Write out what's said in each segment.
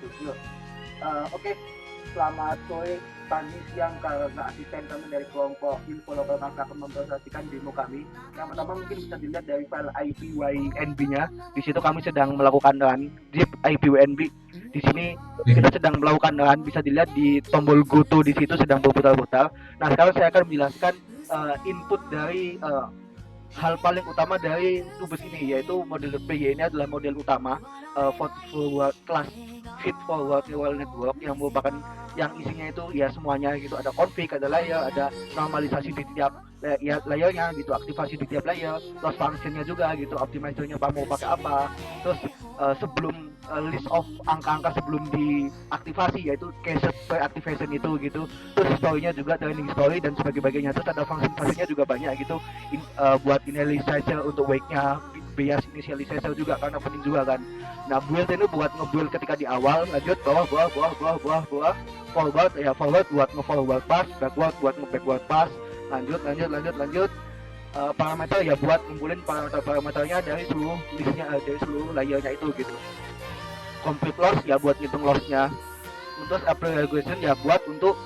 gitu. Yuk. Oke, selamat sore, pagi, siang karena asisten kami dari kelompok info lokal maka akan mempresentasikan demo kami. Yang pertama mungkin bisa dilihat dari file IPYNB-nya. Di situ kami sedang melakukan run zip IPYNB. Di sini kita sedang melakukan run, bisa dilihat di tombol go to di situ sedang berputar-putar. Nah, sekarang saya akan menjelaskan input dari hal paling utama dari Tubes ini, yaitu model PY ini adalah model utama forward class feed forward neural network yang merupakan yang isinya itu ya semuanya gitu, ada config, ada layer, ada normalisasi di tiap layernya gitu, aktivasi di tiap layer, loss functionnya juga gitu, optimizernya mau pakai apa, terus sebelum list of angka-angka sebelum diaktifasi yaitu case pre-activation itu gitu, terus story-nya juga training story dan sebagainya, terus ada function-functionnya juga banyak gitu. Buat initializer untuk wake-nya, bias initializer juga karena penting juga kan. Nah, build ini buat nge-build ketika di awal, lanjut bawah, forward ya forward buat nge-forward pass, backward buat nge-backward pass, lanjut. Parameter ya buat ngumpulin parameternya dari seluruh listnya, dari seluruh layernya itu gitu. Complete loss ya buat ngitung lossnya. Terus update regulation ya buat untuk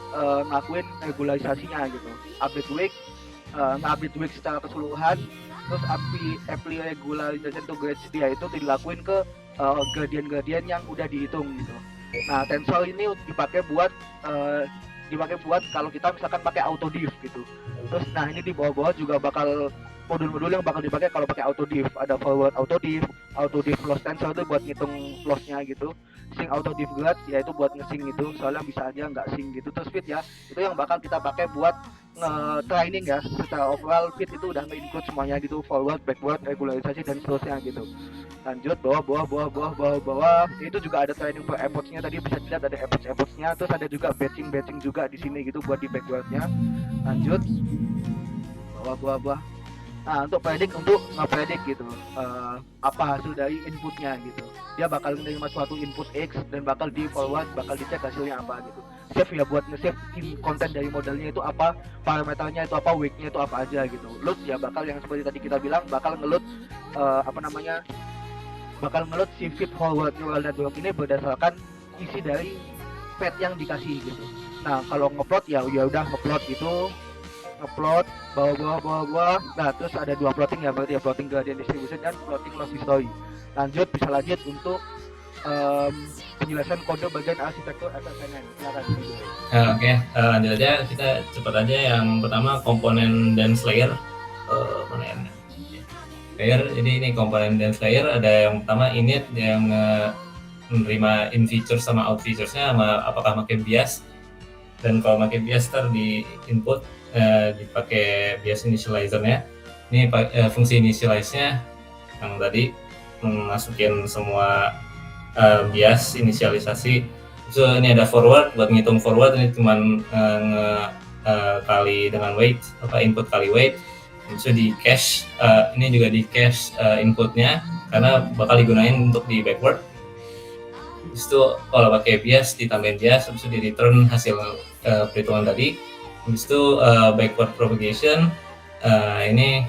ngakuin regularisasinya gitu. Update week, ngupdate week secara keseluruhan. Terus apply regularization to grades dia itu dilakuin ke gradient yang udah dihitung gitu. Nah, tensor ini dipakai buat kalau kita misalkan pakai autodiff gitu. Terus nah ini di bawah-bawah juga bakal modul-modul yang bakal dipakai kalau pakai autodiff. Ada forward autodiff loss tensor itu buat ngitung lossnya gitu. Sync autodiff grad yaitu buat nge-sync itu, soalnya bisa aja nggak sync gitu. Terus fit ya, itu yang bakal kita pakai buat training ya. Secara overall fit itu udah nge-include semuanya gitu, forward, backward, regularisasi dan seterusnya gitu. Lanjut bawah, itu juga ada training per efforts-nya, tadi bisa dilihat ada efforts-nya, terus ada juga batching juga di sini gitu buat di backward-nya. Lanjut bawah. Nah, untuk nge-predict gitu apa hasil dari inputnya gitu, dia bakal menerima suatu input X dan bakal di forward, bakal dicek hasilnya apa gitu. Save ya buat nge-save konten dari modelnya itu apa, parameternya itu apa, weight-nya itu apa aja gitu. Load ya bakal yang seperti tadi kita bilang bakal nge-load si feed forward neural network ini berdasarkan isi dari pad yang dikasih gitu. Nah, kalau ngeplot ya udah ngeplot gitu, ngeplot bawah. Nah, terus ada dua plotting ya, berarti ya plotting gradient distribution dan plotting loss history. Bisa lanjut untuk penjelasan kode bagian arsitektur SSNN. Silakan. Oke, lanjut aja, kita cepat aja. Yang pertama komponen dance layer. Mana ya? Layer, jadi ini komponen dance layer. Ada yang pertama init yang menerima in features sama out featuresnya, sama apakah pakai bias. Dan kalau pakai bias di input dipakai bias initializer-nya. Ini fungsi initialize-nya yang tadi masukin semua bias inisialisasi. So ini ada forward, buat ngitung forward ini cuman kali dengan weight, input kali weight. So di cache, ini juga di cache inputnya karena bakal digunain untuk di backward. Habis itu kalau pakai bias ditambahin bias, habis itu di return hasil perhitungan tadi. Habis itu backward propagation, ini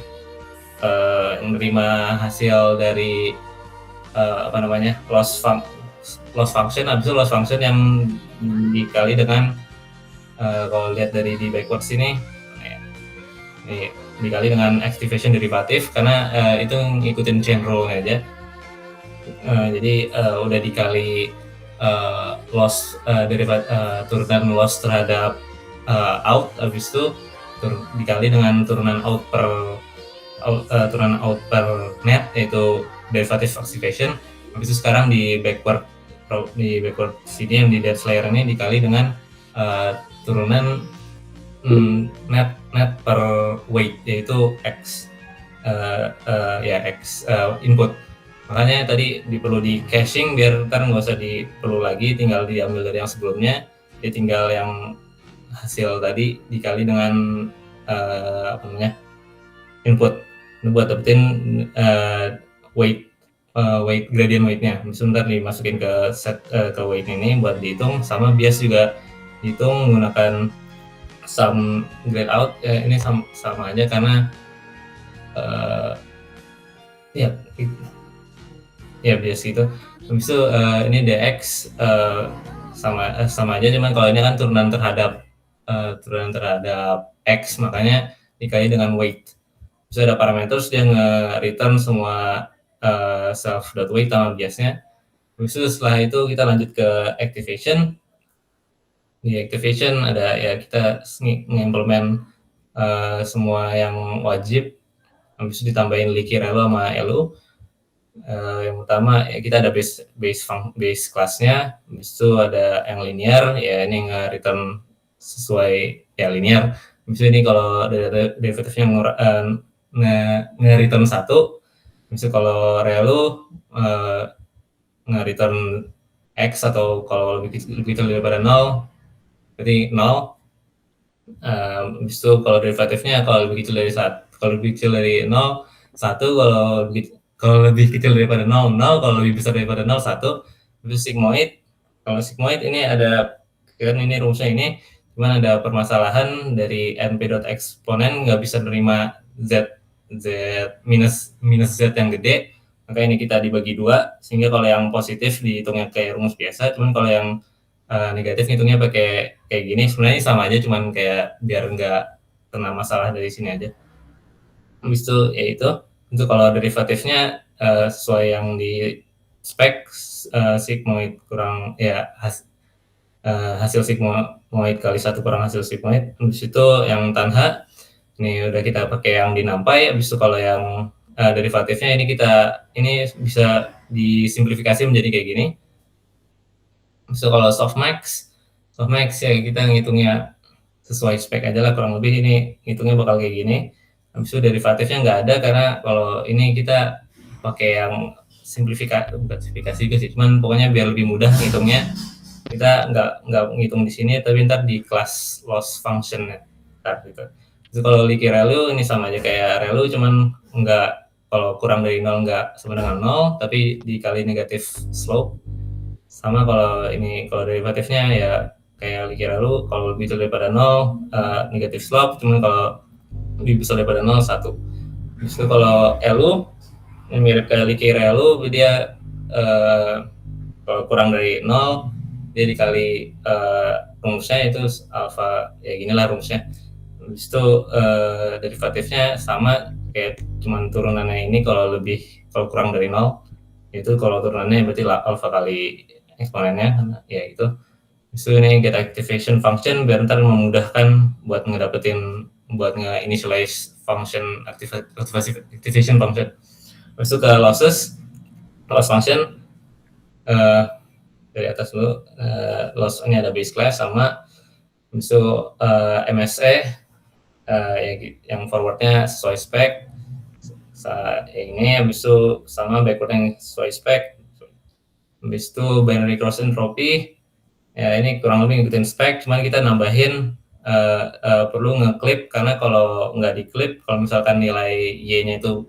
menerima hasil dari loss function. Habis itu loss function yang dikali dengan kalau lihat dari di backward sini, ini dikali dengan activation derivative karena itu ngikutin chain rule aja. Jadi udah dikali loss turunan loss terhadap out, habis itu dikali dengan turunan out per net, yaitu derivative activation. Habis itu sekarang di backward sini yang di dance layer ini dikali dengan turunan net per weight, yaitu x input. Makanya tadi perlu di caching biar ntar nggak usah perlu lagi, tinggal diambil dari yang sebelumnya, jadi tinggal yang hasil tadi dikali dengan input buat dapetin weight gradient weight-nya. Sebentar dimasukin ke set ke weight ini buat dihitung, sama bias juga dihitung menggunakan sum grade out. Ini sama aja karena ya bias gitu. Habis itu ini dx sama aja, cuman kalau ini kan turunan terhadap x, makanya dikali dengan weight. Terus ada parameters, dia nge-return semua self.weight sama biasnya. Habis itu setelah itu kita lanjut ke activation. Di activation ada ya kita ngimplement semua yang wajib, habis itu ditambahin Licky Relu sama Elu. Yang pertama ya kita ada base class-nya, habis itu ada yang linear, ya ini nge-return sesuai ya linear. Habis itu ini kalau derivatifnya nge-return 1, habis itu kalau Relu nge-return X, atau kalau lebih kecil daripada 0 berarti 0. Habis itu kalau derivatifnya kalau lebih kecil dari 0, 1, kalau lebih kecil daripada 0, 0, kalau lebih besar daripada 0, 1. Itu sigmoid. Kalau sigmoid ini ada, kan ini rumusnya ini, cuman ada permasalahan dari np.exponen nggak bisa nerima z minus z yang gede, maka ini kita dibagi 2, sehingga kalau yang positif dihitungnya kayak rumus biasa, cuman kalau yang negatif ngitungnya pakai kayak gini. Sebenarnya sama aja, cuman kayak biar nggak kena masalah dari sini aja. Habis itu ya itu kalau derivatifnya sesuai yang di spek, sigmoid kurang ya hasil sigmoid kali 1 kurang hasil sigmoid. Habis itu yang tanha ini udah kita pakai yang di NumPy. Habis itu kalau yang derivatifnya ini bisa disimplifikasi menjadi kayak gini. So kalau softmax ya kita ngitungnya sesuai spek aja lah, kurang lebih ini ngitungnya bakal kayak gini. Habis itu derivatifnya nggak ada, karena kalau ini kita pakai yang bukan simplifikasi juga sih, cuman pokoknya biar lebih mudah ngitungnya, kita nggak ngitung di sini, tapi ntar di kelas loss function gitu. Jadi kalau Licky Relu ini sama aja kayak Relu, cuman nggak, kalau kurang dari 0 nggak sama dengan 0, tapi dikali negatif slope. Sama kalau derivatifnya ya kayak Licky Relu, kalau lebih daripada 0 negatif slope, cuman kalau lebih besar daripada 0, 1. Terus kalau Elu ini mirip kayak Licky Relu, dia kalau kurang dari 0 dia dikali rumusnya itu alfa, ya ginilah rumusnya. Habis itu derivatifnya sama kayak cuman turunannya ini, kalau kurang dari 0 itu, kalau turunannya berarti alfa kali eksponennya, ya itu. So ini get activation function biar ntar memudahkan buat nge-initialize function activation function. Terus ke loss function dari atas dulu. Loss ini ada base class sama, itu MSE yang forwardnya sesuai spek. Ini habis itu sama backwardnya sesuai spek. Habis itu binary cross entropy, ya ini kurang lebih ngikutin spek, cuman kita nambahin perlu nge-clip, karena kalau nggak di-clip, kalau misalkan nilai y-nya itu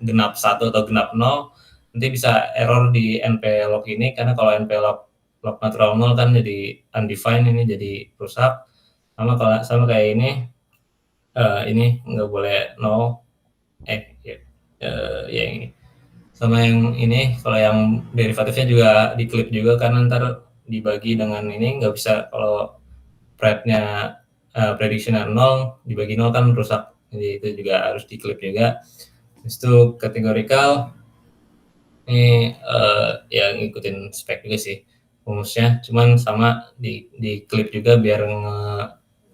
genap 1 atau genap 0, nanti bisa error di np-log ini, karena kalau np-log natural 0 kan jadi undefined, ini jadi rusak. Sama kayak ini nggak boleh 0, ya ini. Sama yang ini, kalau yang derivatifnya juga di-clip juga, karena ntar dibagi dengan ini nggak bisa, kalau predictionnya 0 dibagi 0 kan rusak, jadi itu juga harus di-clip juga. Terus itu categorical, ini ya ngikutin spek juga sih rumusnya, cuman sama di-clip juga biar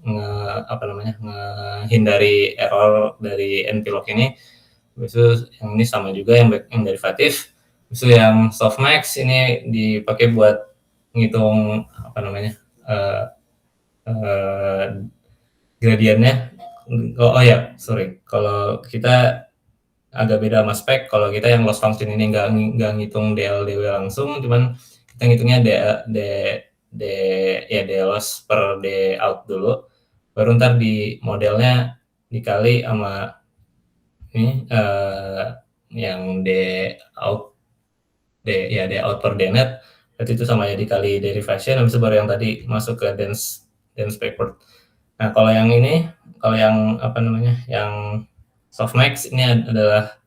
menghindari error dari np-log ini. Itu yang ini sama juga yang derivatif. Itu yang softmax ini dipakai buat ngitung gradiennya. Kalau kita agak beda sama spek. Kalau kita yang loss function ini nggak ngitung DL/DW langsung, cuman kita ngitungnya D loss per D out dulu, baru ntar di modelnya dikali sama ini yang D out per D net, berarti itu sama ya dikali derivation, habis itu baru yang tadi masuk ke dense backward. Nah kalau yang yang softmax ini adalah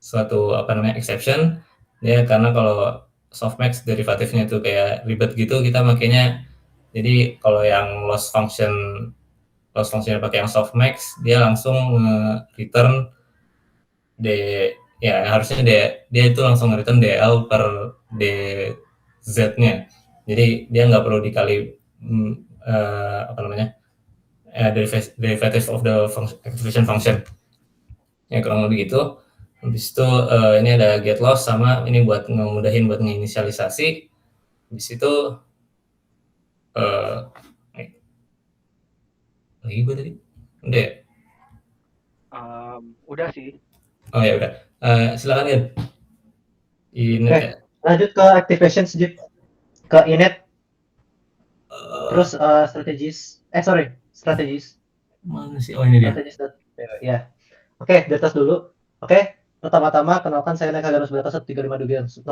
suatu exception, Dia karena kalau softmax derivatifnya itu kayak ribet gitu, kita makanya jadi kalau yang loss function pakai yang softmax, dia langsung return D, ya harusnya dia itu langsung return DL per DZ-nya. Jadi dia nggak perlu dikali apa namanya derivative of the activation function. Ya kurang lebih gitu. Habis itu ini ada get loss sama ini buat ngemudahin buat menginisialisasi. Habis itu uh, lagi gue tadi udah ya? Udah sih. Oh ya udah. Silakan ya. Init ya. Lanjut ke activation Jeep, ke init, terus strategis. Mana sih? Oh ini dia. Strategis ya. Oke, di atas dulu. Oke, pertama-tama kenalkan saya Nekagarus Berata 1352090.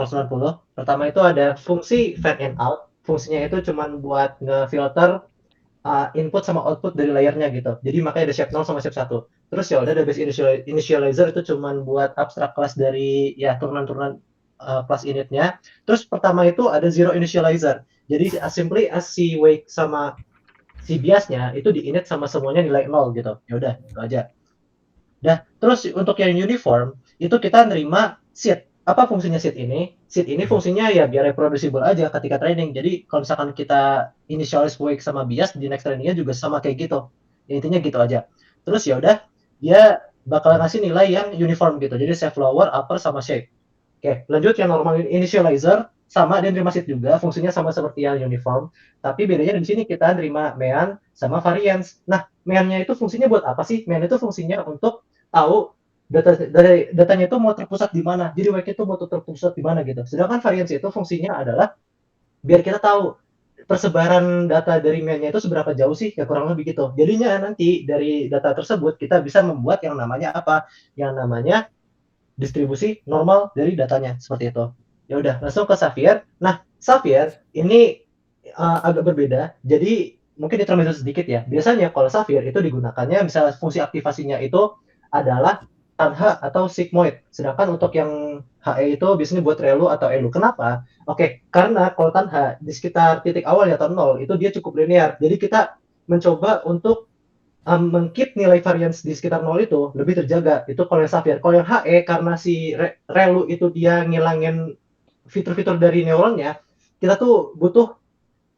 Pertama itu ada fungsi fan in out. Fungsinya itu cuma buat ngefilter input sama output dari layernya gitu. Jadi makanya ada shape 0 sama shape 1. Terus ya udah ada base initializer itu cuma buat abstract class dari ya turunan-turunan class initnya. Terus pertama itu ada zero initializer. Jadi as simply as si wake sama si biasnya itu di init sama semuanya nilai 0 gitu. Ya udah, itu aja. Nah, terus untuk yang uniform itu kita nerima seed. Apa fungsinya seed ini? Seed ini fungsinya ya biar reproducible aja ketika training. Jadi kalau misalkan kita initialize wake sama bias di next trainingnya juga sama kayak gitu. Ya, intinya gitu aja. Terus ya udah dia bakal ngasih nilai yang uniform gitu. Jadi shape lower, upper sama shape. Oke, lanjut yang normal initializer sama dia nerima seed juga, fungsinya sama seperti yang uniform. Tapi bedanya di sini kita nerima mean sama variance. Nah, mean-nya itu fungsinya buat apa sih? Mean itu fungsinya untuk tahu datanya itu mau terpusat di mana. Jadi wake itu mau terpusat di mana gitu. Sedangkan variance itu fungsinya adalah biar kita tahu persebaran data dari mean-nya itu seberapa jauh sih, ya kurang lebih gitu. Jadinya nanti dari data tersebut kita bisa membuat yang namanya apa? Yang namanya distribusi normal dari datanya seperti itu. Ya udah, langsung ke Xavier. Nah, Xavier ini agak berbeda. Jadi mungkin ditermisasi sedikit ya. Biasanya kalau Xavier itu digunakannya misalnya fungsi aktivasinya itu adalah tanha atau sigmoid. Sedangkan untuk yang HE itu biasanya buat relu atau elu. Kenapa? Oke, karena kalau tanha di sekitar titik awal atau 0 itu dia cukup linear. Jadi kita mencoba untuk meng-keep nilai variance di sekitar 0 itu lebih terjaga. Itu kalau yang Xavier. Kalau yang HE karena si relu itu dia ngilangin fitur-fitur dari neuronnya, kita tuh butuh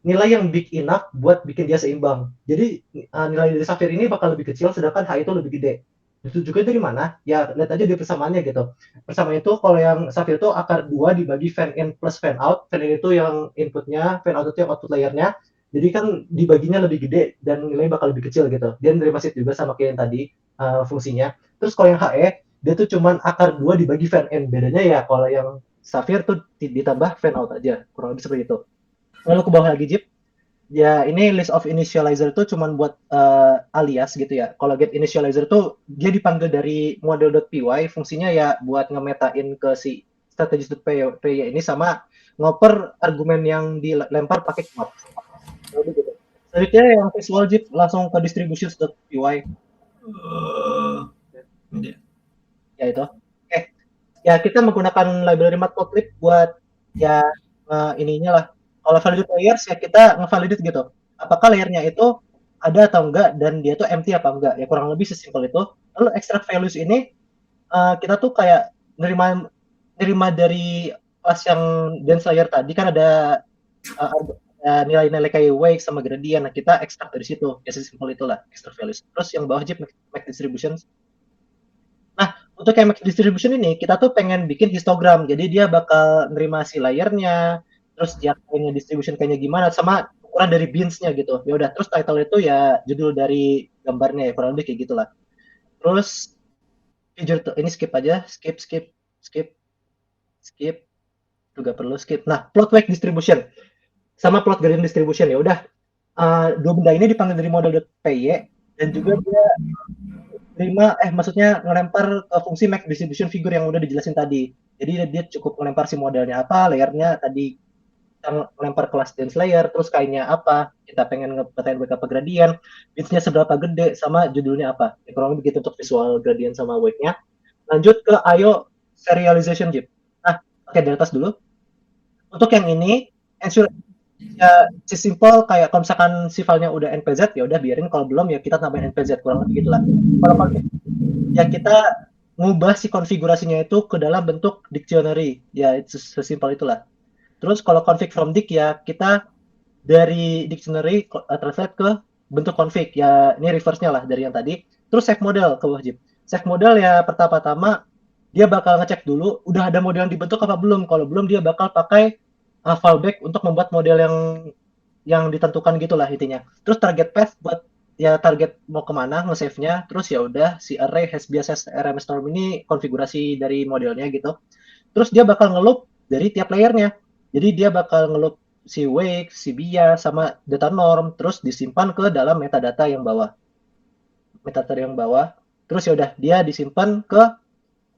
nilai yang big enough buat bikin dia seimbang. Jadi nilai dari Xavier ini bakal lebih kecil, sedangkan HE itu lebih gede. Itu juga dari mana? Ya lihat aja di persamaannya gitu. Persamaan itu kalau yang Xavier itu akar 2 dibagi fan in plus fan out. Fan in itu yang inputnya, fan out itu yang output layernya. Jadi kan dibaginya lebih gede dan nilai bakal lebih kecil gitu. Dia nerima seed juga sama kayak yang tadi fungsinya. Terus kalau yang HE, dia tuh cuman akar 2 dibagi fan in. Bedanya ya kalau yang Xavier tuh ditambah fan out aja. Kurang lebih seperti itu. Lalu ke bawah lagi, Jeep. Ya, ini list of initializer itu cuman buat alias gitu ya. Kalau get initializer tuh dia dipanggil dari model.py, fungsinya ya buat ngemetain ke si strategis.py ini sama ngoper argumen yang dilempar pakai keyword. Gitu. Selanjutnya yang visual Jeep langsung ke distributions.py. Ya itu. Oke. Ya kita menggunakan library matplotlib buat ya ininya lah. Kalau validate layers ya kita ngevalidate gitu. Apakah layernya itu ada atau enggak dan dia tuh empty apa enggak. Ya kurang lebih sesimpel itu. Lalu extract values ini kita tuh kayak nerima dari kelas yang dense layer tadi kan ada nilai-nilai kayak wake sama gradient. Nah, kita ekstrak dari situ. Ya sesimpel itulah extract values. Terus yang bawah aja make distributions. Nah, untuk yang make distribution ini kita tuh pengen bikin histogram. Jadi dia bakal nerima si layernya, terus dia kayaknya distribution kayaknya gimana sama ukuran dari beans-nya gitu. Ya udah, terus title itu ya judul dari gambarnya ya kurang lebih kayak gitulah. Terus figure tuh ini skip aja, skip. Juga perlu skip. Nah, plot wake distribution sama plot gradient distribution ya udah. Dua benda ini dipanggil dari model.py dan juga dia maksudnya ngelempar ke fungsi make distribution figure yang udah dijelasin tadi. Jadi dia cukup ngelempar si modelnya apa, layernya tadi kita ngelempar kelas dense layer, terus kainnya apa, kita pengen ngepetain wake apa gradient, bitsnya seberapa gede, sama judulnya apa. Ya, kurang lebih gitu untuk visual gradient sama wake-nya. Lanjut ke IO serialization Jeep. Nah, Oke, dari atas dulu. Untuk yang ini, ensure ya sesimpel kayak kalau misalkan si filenya udah npz ya udah biarin, kalau belum ya kita tambahin npz, kurang lebih gitulah. Kalau config ya kita ngubah si konfigurasinya itu ke dalam bentuk dictionary, ya sesimpel itulah. Terus kalau config from dict ya kita dari dictionary translate ke bentuk config, ya ini reverse-nya lah dari yang tadi. Terus save model ke wajib. Save model ya pertama-tama dia bakal ngecek dulu udah ada model yang dibentuk apa belum. Kalau belum dia bakal pakai fallback untuk membuat model yang ditentukan gitulah intinya. Terus target path buat ya target mau kemana nge-save-nya. Terus ya udah si array has bias RMS norm ini konfigurasi dari modelnya gitu. Terus dia bakal ngeloop dari tiap layernya. Jadi dia bakal ngeloop si wake, si bias, sama data norm, terus disimpan ke dalam metadata yang bawah. Metadata yang bawah. Terus ya udah dia disimpan ke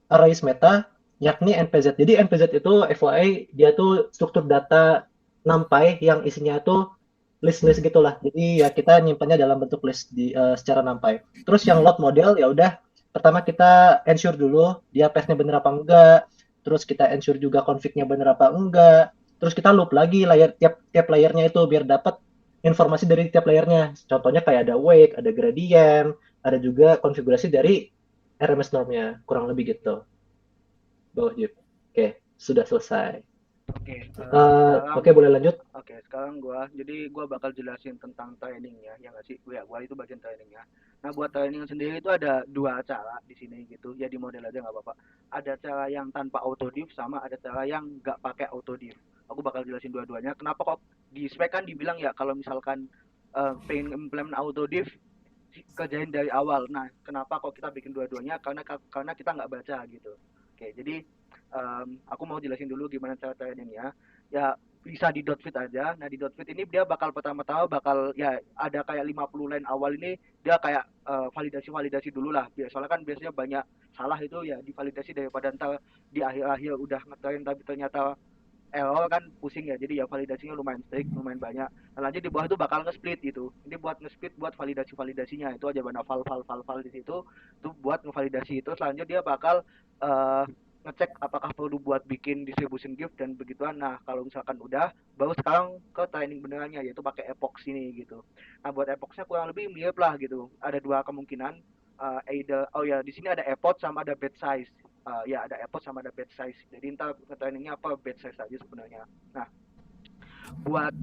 arrays meta, yakni npz. Jadi npz itu FYI dia tuh struktur data NumPy yang isinya tuh list-list gitulah. Jadi ya kita nyimpannya dalam bentuk list secara NumPy. Terus yang load model ya udah pertama kita ensure dulu dia path-nya bener apa enggak. Terus kita ensure juga config-nya bener apa enggak. Terus kita loop lagi tiap layernya itu biar dapat informasi dari tiap layernya. Contohnya kayak ada wake, ada gradient, ada juga konfigurasi dari RMS normnya, kurang lebih gitu. Bawah Jeep. Oke, sudah selesai. Oke, sekarang Oke, boleh lanjut. sekarang gua bakal jelasin tentang training ya nggak sih? Gua itu bagian training ya. Nah, buat training sendiri itu ada dua cara di sini gitu. Ya di model aja nggak apa-apa. Ada cara yang tanpa autodiff sama ada cara yang nggak pakai autodiff. Aku bakal jelasin dua-duanya. Kenapa kok di spek kan dibilang ya kalau misalkan pengen implement autodiff kerjain dari awal. Nah, kenapa kok kita bikin dua-duanya? Karena kita nggak baca gitu. Oke, jadi aku mau jelasin dulu gimana cara trainingnya. Ya bisa di dotfit aja. Nah di dotfit ini dia bakal pertama-tama bakal ya ada kayak 50 line awal ini dia kayak validasi dulu lah. Soalnya kan biasanya banyak salah itu ya divalidasi daripada ntar di akhir-akhir udah ngetrain tapi ternyata error kan pusing ya. Jadi ya validasinya lumayan strict, lumayan banyak. Nah, lanjut di bawah itu bakal nge-split gitu. Ini buat nge-split buat validasinya itu aja mana file di situ itu buat ngevalidasi itu. Selanjutnya dia bakal uh, ngecek apakah perlu buat bikin distribution gift dan begituan. Nah, kalau misalkan udah, baru sekarang ke training benerannya yaitu pakai epoch ini gitu. Nah, buat epochnya kurang lebih mirip lah gitu. Ada dua kemungkinan. Either oh ya di sini ada epoch sama ada batch size. Ya ada epoch sama ada batch size. Jadi ntar trainingnya apa batch size aja sebenarnya. Nah, buat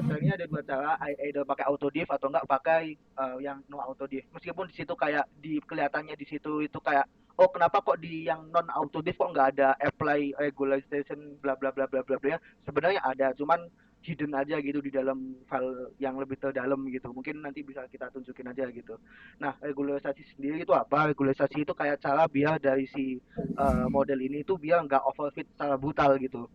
trainingnya ada dua cara, either pakai autodiff atau enggak pakai yang no autodiff. Meskipun di situ kayak di kelihatannya di situ itu kayak oh kenapa kok di yang non autodiff kok nggak ada apply regulation bla bla bla bla bla bla. Sebenarnya ada, cuman hidden aja gitu di dalam file yang lebih terdalam gitu. Mungkin nanti bisa kita tunjukin aja gitu. Nah, regularisasi sendiri itu apa? Regularisasi itu kayak cara biar dari si model ini tuh biar nggak overfit secara brutal gitu.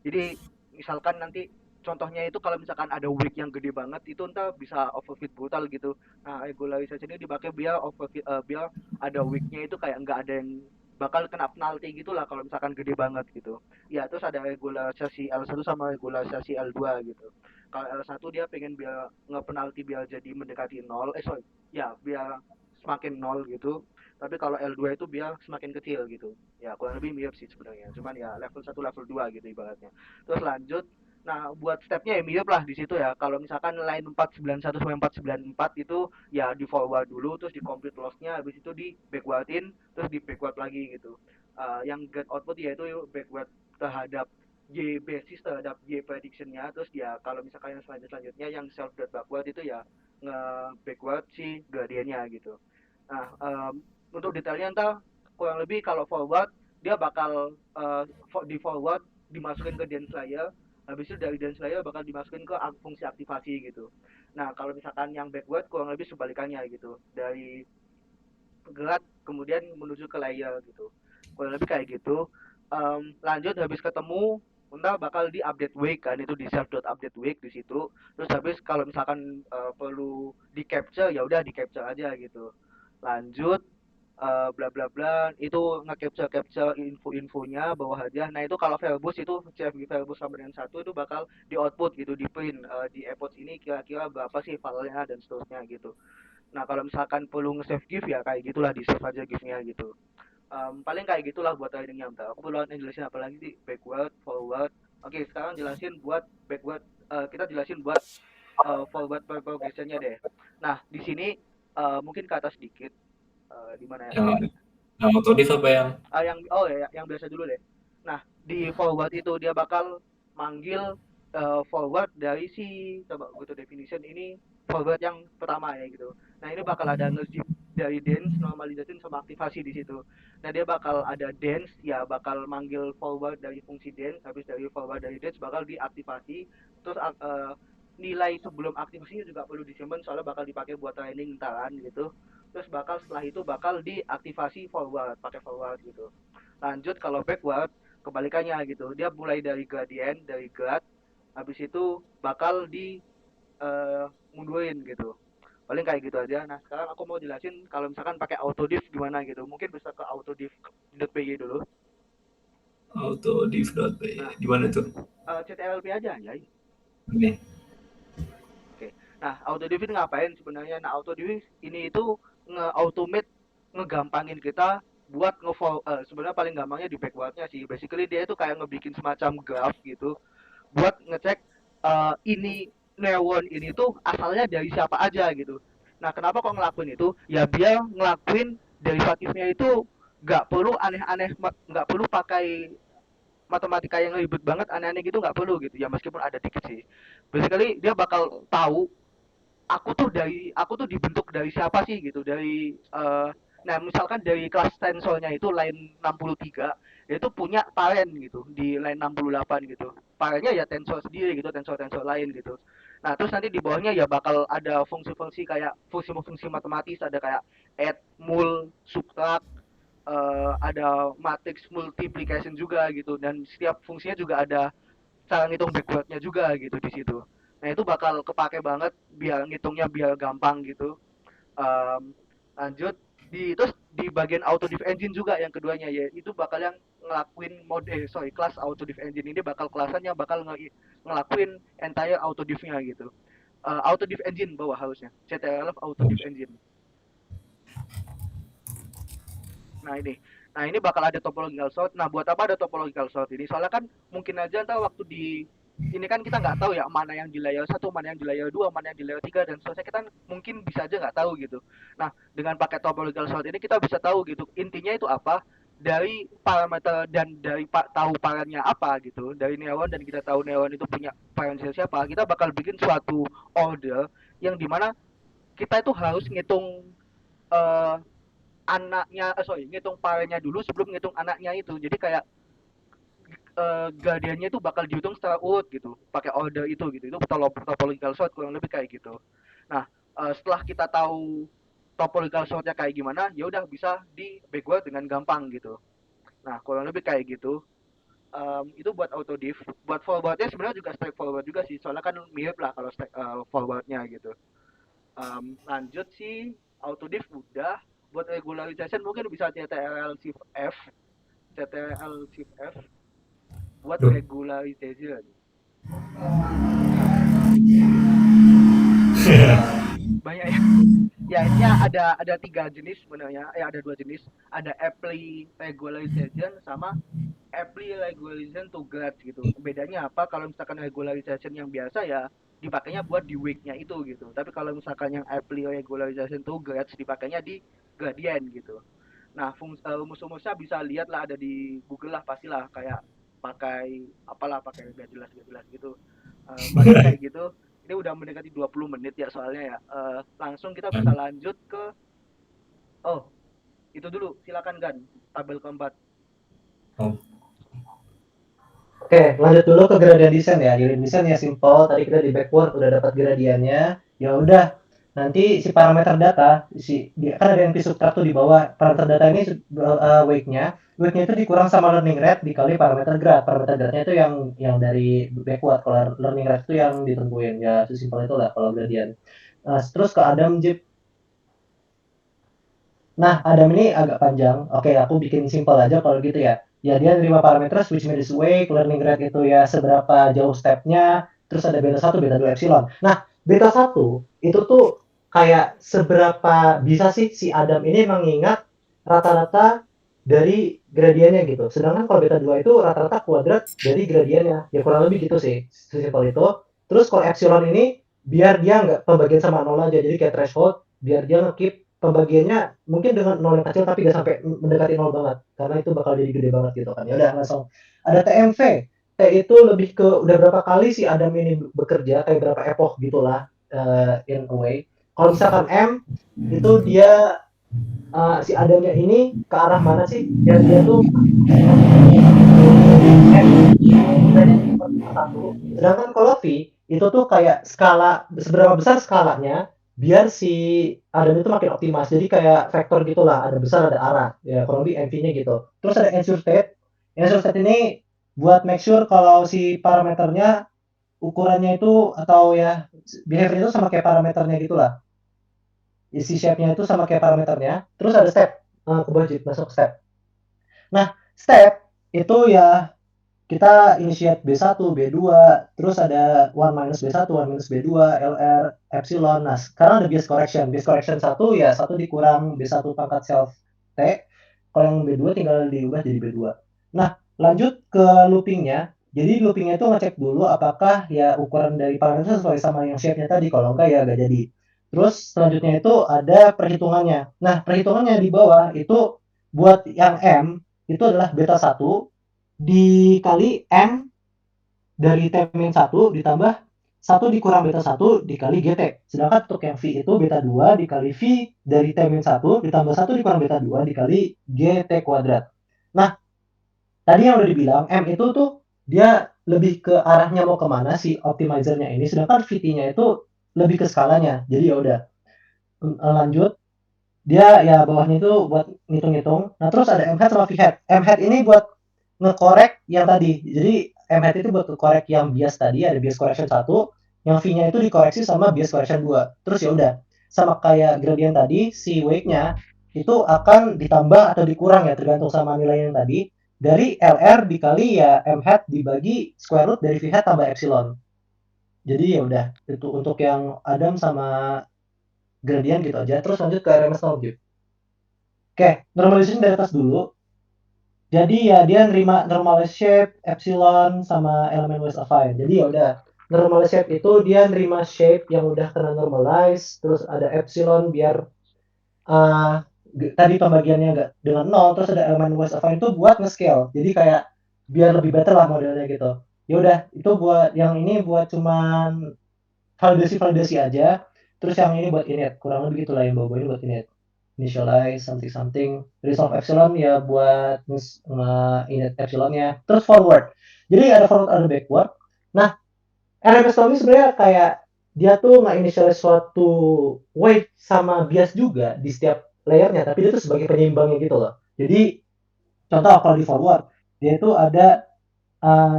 Jadi misalkan nanti contohnya itu kalau misalkan ada wake yang gede banget itu ntar bisa overfit brutal gitu. Nah, regularisasi ini dipakai biar overfit biar ada wake-nya itu kayak nggak ada yang bakal kena penalti gitu lah kalau misalkan gede banget gitu. Ya, terus ada regularisasi L1 sama regularisasi L2 gitu. Kalau L1 dia pengen biar ngepenalti biar jadi mendekati nol, sorry, ya biar semakin nol gitu. Tapi kalau L2 itu biar semakin kecil gitu. Ya, kurang lebih mirip sih sebenarnya. Cuman ya level 1 level 2 gitu ibaratnya. Terus lanjut. Nah, buat stepnya ya mirip lah di situ ya. Kalau misalkan line 491 sampai 494 itu ya di forward dulu, terus di complete loss-nya, habis itu di backwardin, terus di backward lagi gitu. Yang get output yaitu backward terhadap Y basis terhadap Y prediction-nya, terus ya kalau misalkan yang selanjutnya yang self dot backward itu ya nge backward si gradiennya gitu. Nah, untuk detailnya ntar kurang lebih kalau forward dia bakal di forward dimasukin ke dance layer, habis itu dari dance layer bakal dimasukin ke fungsi aktivasi gitu. Nah, kalau misalkan yang backward kurang lebih sebalikannya gitu, dari gerak kemudian menuju ke layer gitu, kurang lebih kayak gitu. Lanjut habis ketemu ntar bakal di update wake kan, itu di self.update wake di situ. Terus habis kalau misalkan perlu di capture ya udah di capture aja gitu. Lanjut bla bla bla itu nge-capture info-infonya bawah aja. Nah, itu kalau verbose itu CFG verbose sama dengan satu itu bakal di output gitu, di print di epoch ini kira-kira berapa sih filenya dan seterusnya gitu. Nah, kalau misalkan perlu nge-save GIF ya kayak gitulah, di save aja GIF-nya gitu. Paling kayak gitulah buat tradingnya. Bentar, aku belum jelasin apa lagi sih, backward, forward. Oke, sekarang jelasin buat backward. Kita jelasin buat forward progressionnya deh. Nah, di sini mungkin ke atas sedikit. Di mana ya? Yang Oke. yang autodiff apa yang Yang yang biasa dulu deh. Nah, di forward itu dia bakal manggil forward dari si, coba gue tuh definition ini, forward yang pertama ya gitu. Nah, ini bakal ada nge-zip dari dance, normalization sama aktivasi di situ. Nah, dia bakal ada dance, ya bakal manggil forward dari fungsi dance, habis dari forward dari dance bakal diaktivasi. Terus nilai sebelum aktivasinya juga perlu disimpan soalnya bakal dipakai buat training ntaran gitu. Terus bakal setelah itu bakal diaktifasi forward, pakai forward gitu. Lanjut kalau backward kebalikannya gitu, dia mulai dari gradient, dari grad, habis itu bakal di mundurin gitu. Paling kayak gitu aja. Nah, sekarang aku mau jelasin kalau misalkan pakai autodiff gimana gitu. Mungkin bisa ke autodiff.py dulu. autodiff.py Nah, di mana tuh? CTLP aja ya. Ini. Oke. Nah, autodiff ini ngapain sebenarnya? Nah, autodiff ini itu nge-automate, ngegampangin kita buat sebenarnya paling gampangnya di backwardnya sih. Basically dia itu kayak ngebikin semacam graph gitu buat ngecek ini neuron ini tuh asalnya dari siapa aja gitu. Nah, kenapa kok ngelakuin itu? Ya biar ngelakuin derivatifnya itu nggak perlu aneh-aneh, nggak perlu pakai matematika yang ribet banget, aneh-aneh gitu nggak perlu gitu. Ya meskipun ada dikit sih. Basically dia bakal tahu aku tuh dibentuk dari siapa sih gitu, dari nah misalkan dari kelas tensornya itu line 63 itu punya parent gitu di line 68 gitu, parentnya ya tensor sendiri gitu, tensor-tensor lain gitu. Nah terus nanti di bawahnya ya bakal ada fungsi-fungsi kayak fungsi-fungsi matematis, ada kayak add, mul, subtract, ada matrix multiplication juga gitu, dan setiap fungsinya juga ada cara ngitung backwardnya juga gitu di situ. Nah itu bakal kepake banget biar ngitungnya biar gampang gitu. Um, Lanjut terus di bagian auto diff engine juga yang keduanya ya itu bakal yang ngelakuin kelas auto diff engine ini bakal kelasannya bakal ngelakuin entire auto diffnya gitu. Auto diff engine bawah harusnya CTRL auto diff engine. Nah ini. Nah ini bakal ada topological sort. Nah buat apa ada topological sort ini? Soalnya kan mungkin aja ntar waktu di ini kan kita nggak tahu ya mana yang di layer 1, mana yang di layer 2, mana yang di layer 3 dan seterusnya, kita mungkin bisa aja nggak tahu gitu. Nah dengan pakai topological sort ini kita bisa tahu gitu intinya itu apa dari parameter dan dari tahu parennya apa gitu, dari neuron, dan kita tahu neuron itu punya parent siapa, kita bakal bikin suatu order yang dimana kita itu harus ngitung eh, ngitung parennya dulu sebelum ngitung anaknya itu. Jadi kayak guardiannya itu bakal dihitung secara urut gitu, pakai order itu gitu. Itu topological sort kurang lebih kayak gitu. Nah, setelah kita tahu topological sortnya kayak gimana, ya udah bisa di backward dengan gampang gitu. Nah, kurang lebih kayak gitu. Itu buat autodiff. Buat forwardnya sebenarnya juga straightforward juga sih, soalnya kan mirip lah kalau forwardnya gitu. Lanjut sih autodiff udah. Buat regularization mungkin bisa CTRL shift F, CTRL shift F buat Duh. regularization. Banyak ya. Ya ini ada 3 jenis sebenarnya. Ada 2 jenis. Ada apply regularization sama apply regularization to grad gitu. Bedanya apa? Kalau misalkan regularization yang biasa ya dipakainya buat di wake-nya itu gitu. Tapi kalau misalkan yang apply regularization to grad dipakainya di gradient gitu. Nah, rumus-rumusnya bisa lihat lah, ada di Google lah pastilah, kayak pakai apalah, pakai gak jelas gitu. Paling kayak gitu. Ini udah mendekati 20 menit ya soalnya ya. Langsung kita bisa lanjut ke itu dulu. Silakan Gan, tabel keempat. Oh, Oke, lanjut dulu ke gradient descent ya. Gradient descent ya simple. Tadi kita di backward udah dapat gradiennya. Ya udah, nanti si parameter data, kan ada yang subtract tuh di bawah. Parameter data ini weight-nya itu dikurang sama learning rate dikali parameter grad. Parameter gradnya itu yang dari backward. Kalau learning rate itu yang ditentuin. Ya sesimpel itu lah kalau gradient. Terus ke Adam Jeep. Nah, Adam ini agak panjang. Oke, aku bikin simple aja kalau gitu ya. Ya, dia nerima parameter which means weight, learning rate itu ya seberapa jauh stepnya, terus ada beta 1, beta 2, epsilon. Nah, beta 1 itu tuh kayak seberapa bisa sih si Adam ini mengingat rata-rata dari gradiennya gitu. Sedangkan kalau beta 2 itu rata-rata kuadrat dari gradiennya. Ya kurang lebih gitu sih, sesimpel itu. Terus kalau epsilon ini biar dia nggak pembagian sama nol aja, jadi kayak threshold, biar dia nge-keep pembagiannya mungkin dengan nol yang kecil tapi nggak sampai mendekati nol banget, karena itu bakal jadi gede banget gitu kan. Ya udah langsung ada TMV. T itu lebih ke udah berapa kali si Adam ini bekerja, kayak berapa epoch gitulah, in a way. Kalau misalkan M itu dia si Adamnya ini ke arah mana sih? Biar dia tuh satu. Sedangkan kalau V itu tuh kayak skala seberapa besar skalanya biar si Adam itu makin optimas. Jadi kayak vektor gitulah, ada besar ada arah. Ya kurang lebih MV-nya gitu. Terus ada ensure state. Ensure state ini buat make sure kalau si parameternya ukurannya itu atau ya behavior itu sama kayak parameternya gitulah. Isi shape-nya itu sama kayak parameternya. Terus ada step. Ke bawah masuk step. Nah, step itu ya kita initiate B1, B2, terus ada 1 minus B1, 1 minus B2, LR, epsilon. Nah, sekarang ada bias correction. Bias correction 1 ya 1 dikurang B1 pangkat self T. Kalau yang B2 tinggal diubah jadi B2. Nah, lanjut ke loopingnya. Jadi loopingnya itu ngecek dulu apakah ya ukuran dari parameter sesuai sama yang shape-nya tadi. Kalau enggak ya enggak jadi. Terus selanjutnya itu ada perhitungannya. Nah, perhitungannya di bawah itu buat yang M itu adalah beta 1 dikali M dari T-1 ditambah 1 dikurang beta 1 dikali GT. Sedangkan untuk yang V itu beta 2 dikali V dari T-1 ditambah 1 dikurang beta 2 dikali GT kuadrat. Nah, tadi yang udah dibilang, M itu tuh dia lebih ke arahnya mau kemana si optimizernya ini, sedangkan VT-nya itu lebih ke skalanya. Jadi ya udah lanjut, dia ya bawahnya itu buat ngitung-ngitung. Nah terus ada M head sama V head. M head ini buat ngekorek yang tadi. Jadi M head itu buat ngekorek yang bias tadi, ada bias correction 1, yang V-nya itu dikoreksi sama bias correction 2. Terus ya udah, sama kayak gradient tadi, si weight-nya itu akan ditambah atau dikurang ya tergantung sama nilai yang tadi dari LR dikali ya M head dibagi square root dari V head tambah epsilon. Jadi ya udah, itu untuk yang Adam sama gradient gitu aja. Terus lanjut ke RMS Knowledge. Oke, normalization dari atas dulu. Jadi ya dia nerima normalized shape, epsilon, sama elemen waist affine. Jadi ya udah, normalized shape itu dia nerima shape yang udah kena normalize, terus ada epsilon biar uh, tadi pembagiannya nggak dengan nol, terus ada elemen waist affine itu buat nge-scale. Jadi kayak biar lebih better lah modelnya gitu. Ya udah, itu buat yang ini buat cuman validasi-validasi aja. Terus yang ini buat init, kurang lebih gitulah yang bawa ini buat init. Initialize something something, resolve epsilon ya buat init epsilonnya. Terus forward. Jadi ada forward ada backward. Nah, RMS ini sebenarnya kayak dia tuh nggak initialize suatu weight sama bias juga di setiap layernya, tapi dia tuh sebagai penyeimbangnya gitu loh. Jadi contoh kalau di forward, dia itu ada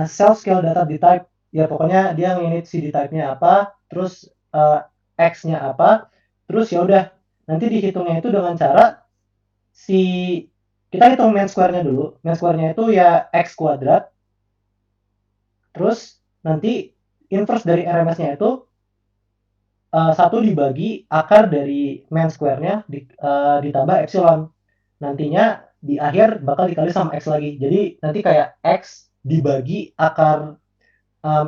self scale data di type, ya pokoknya dia nginit si di type-nya apa, terus x-nya apa, terus ya udah nanti dihitungnya itu dengan cara si kita hitung main square-nya dulu. Main square-nya itu ya x kuadrat, terus nanti inverse dari RMS-nya itu 1 dibagi akar dari main square-nya ditambah epsilon. Nantinya di akhir bakal dikali sama x lagi. Jadi nanti kayak x dibagi akar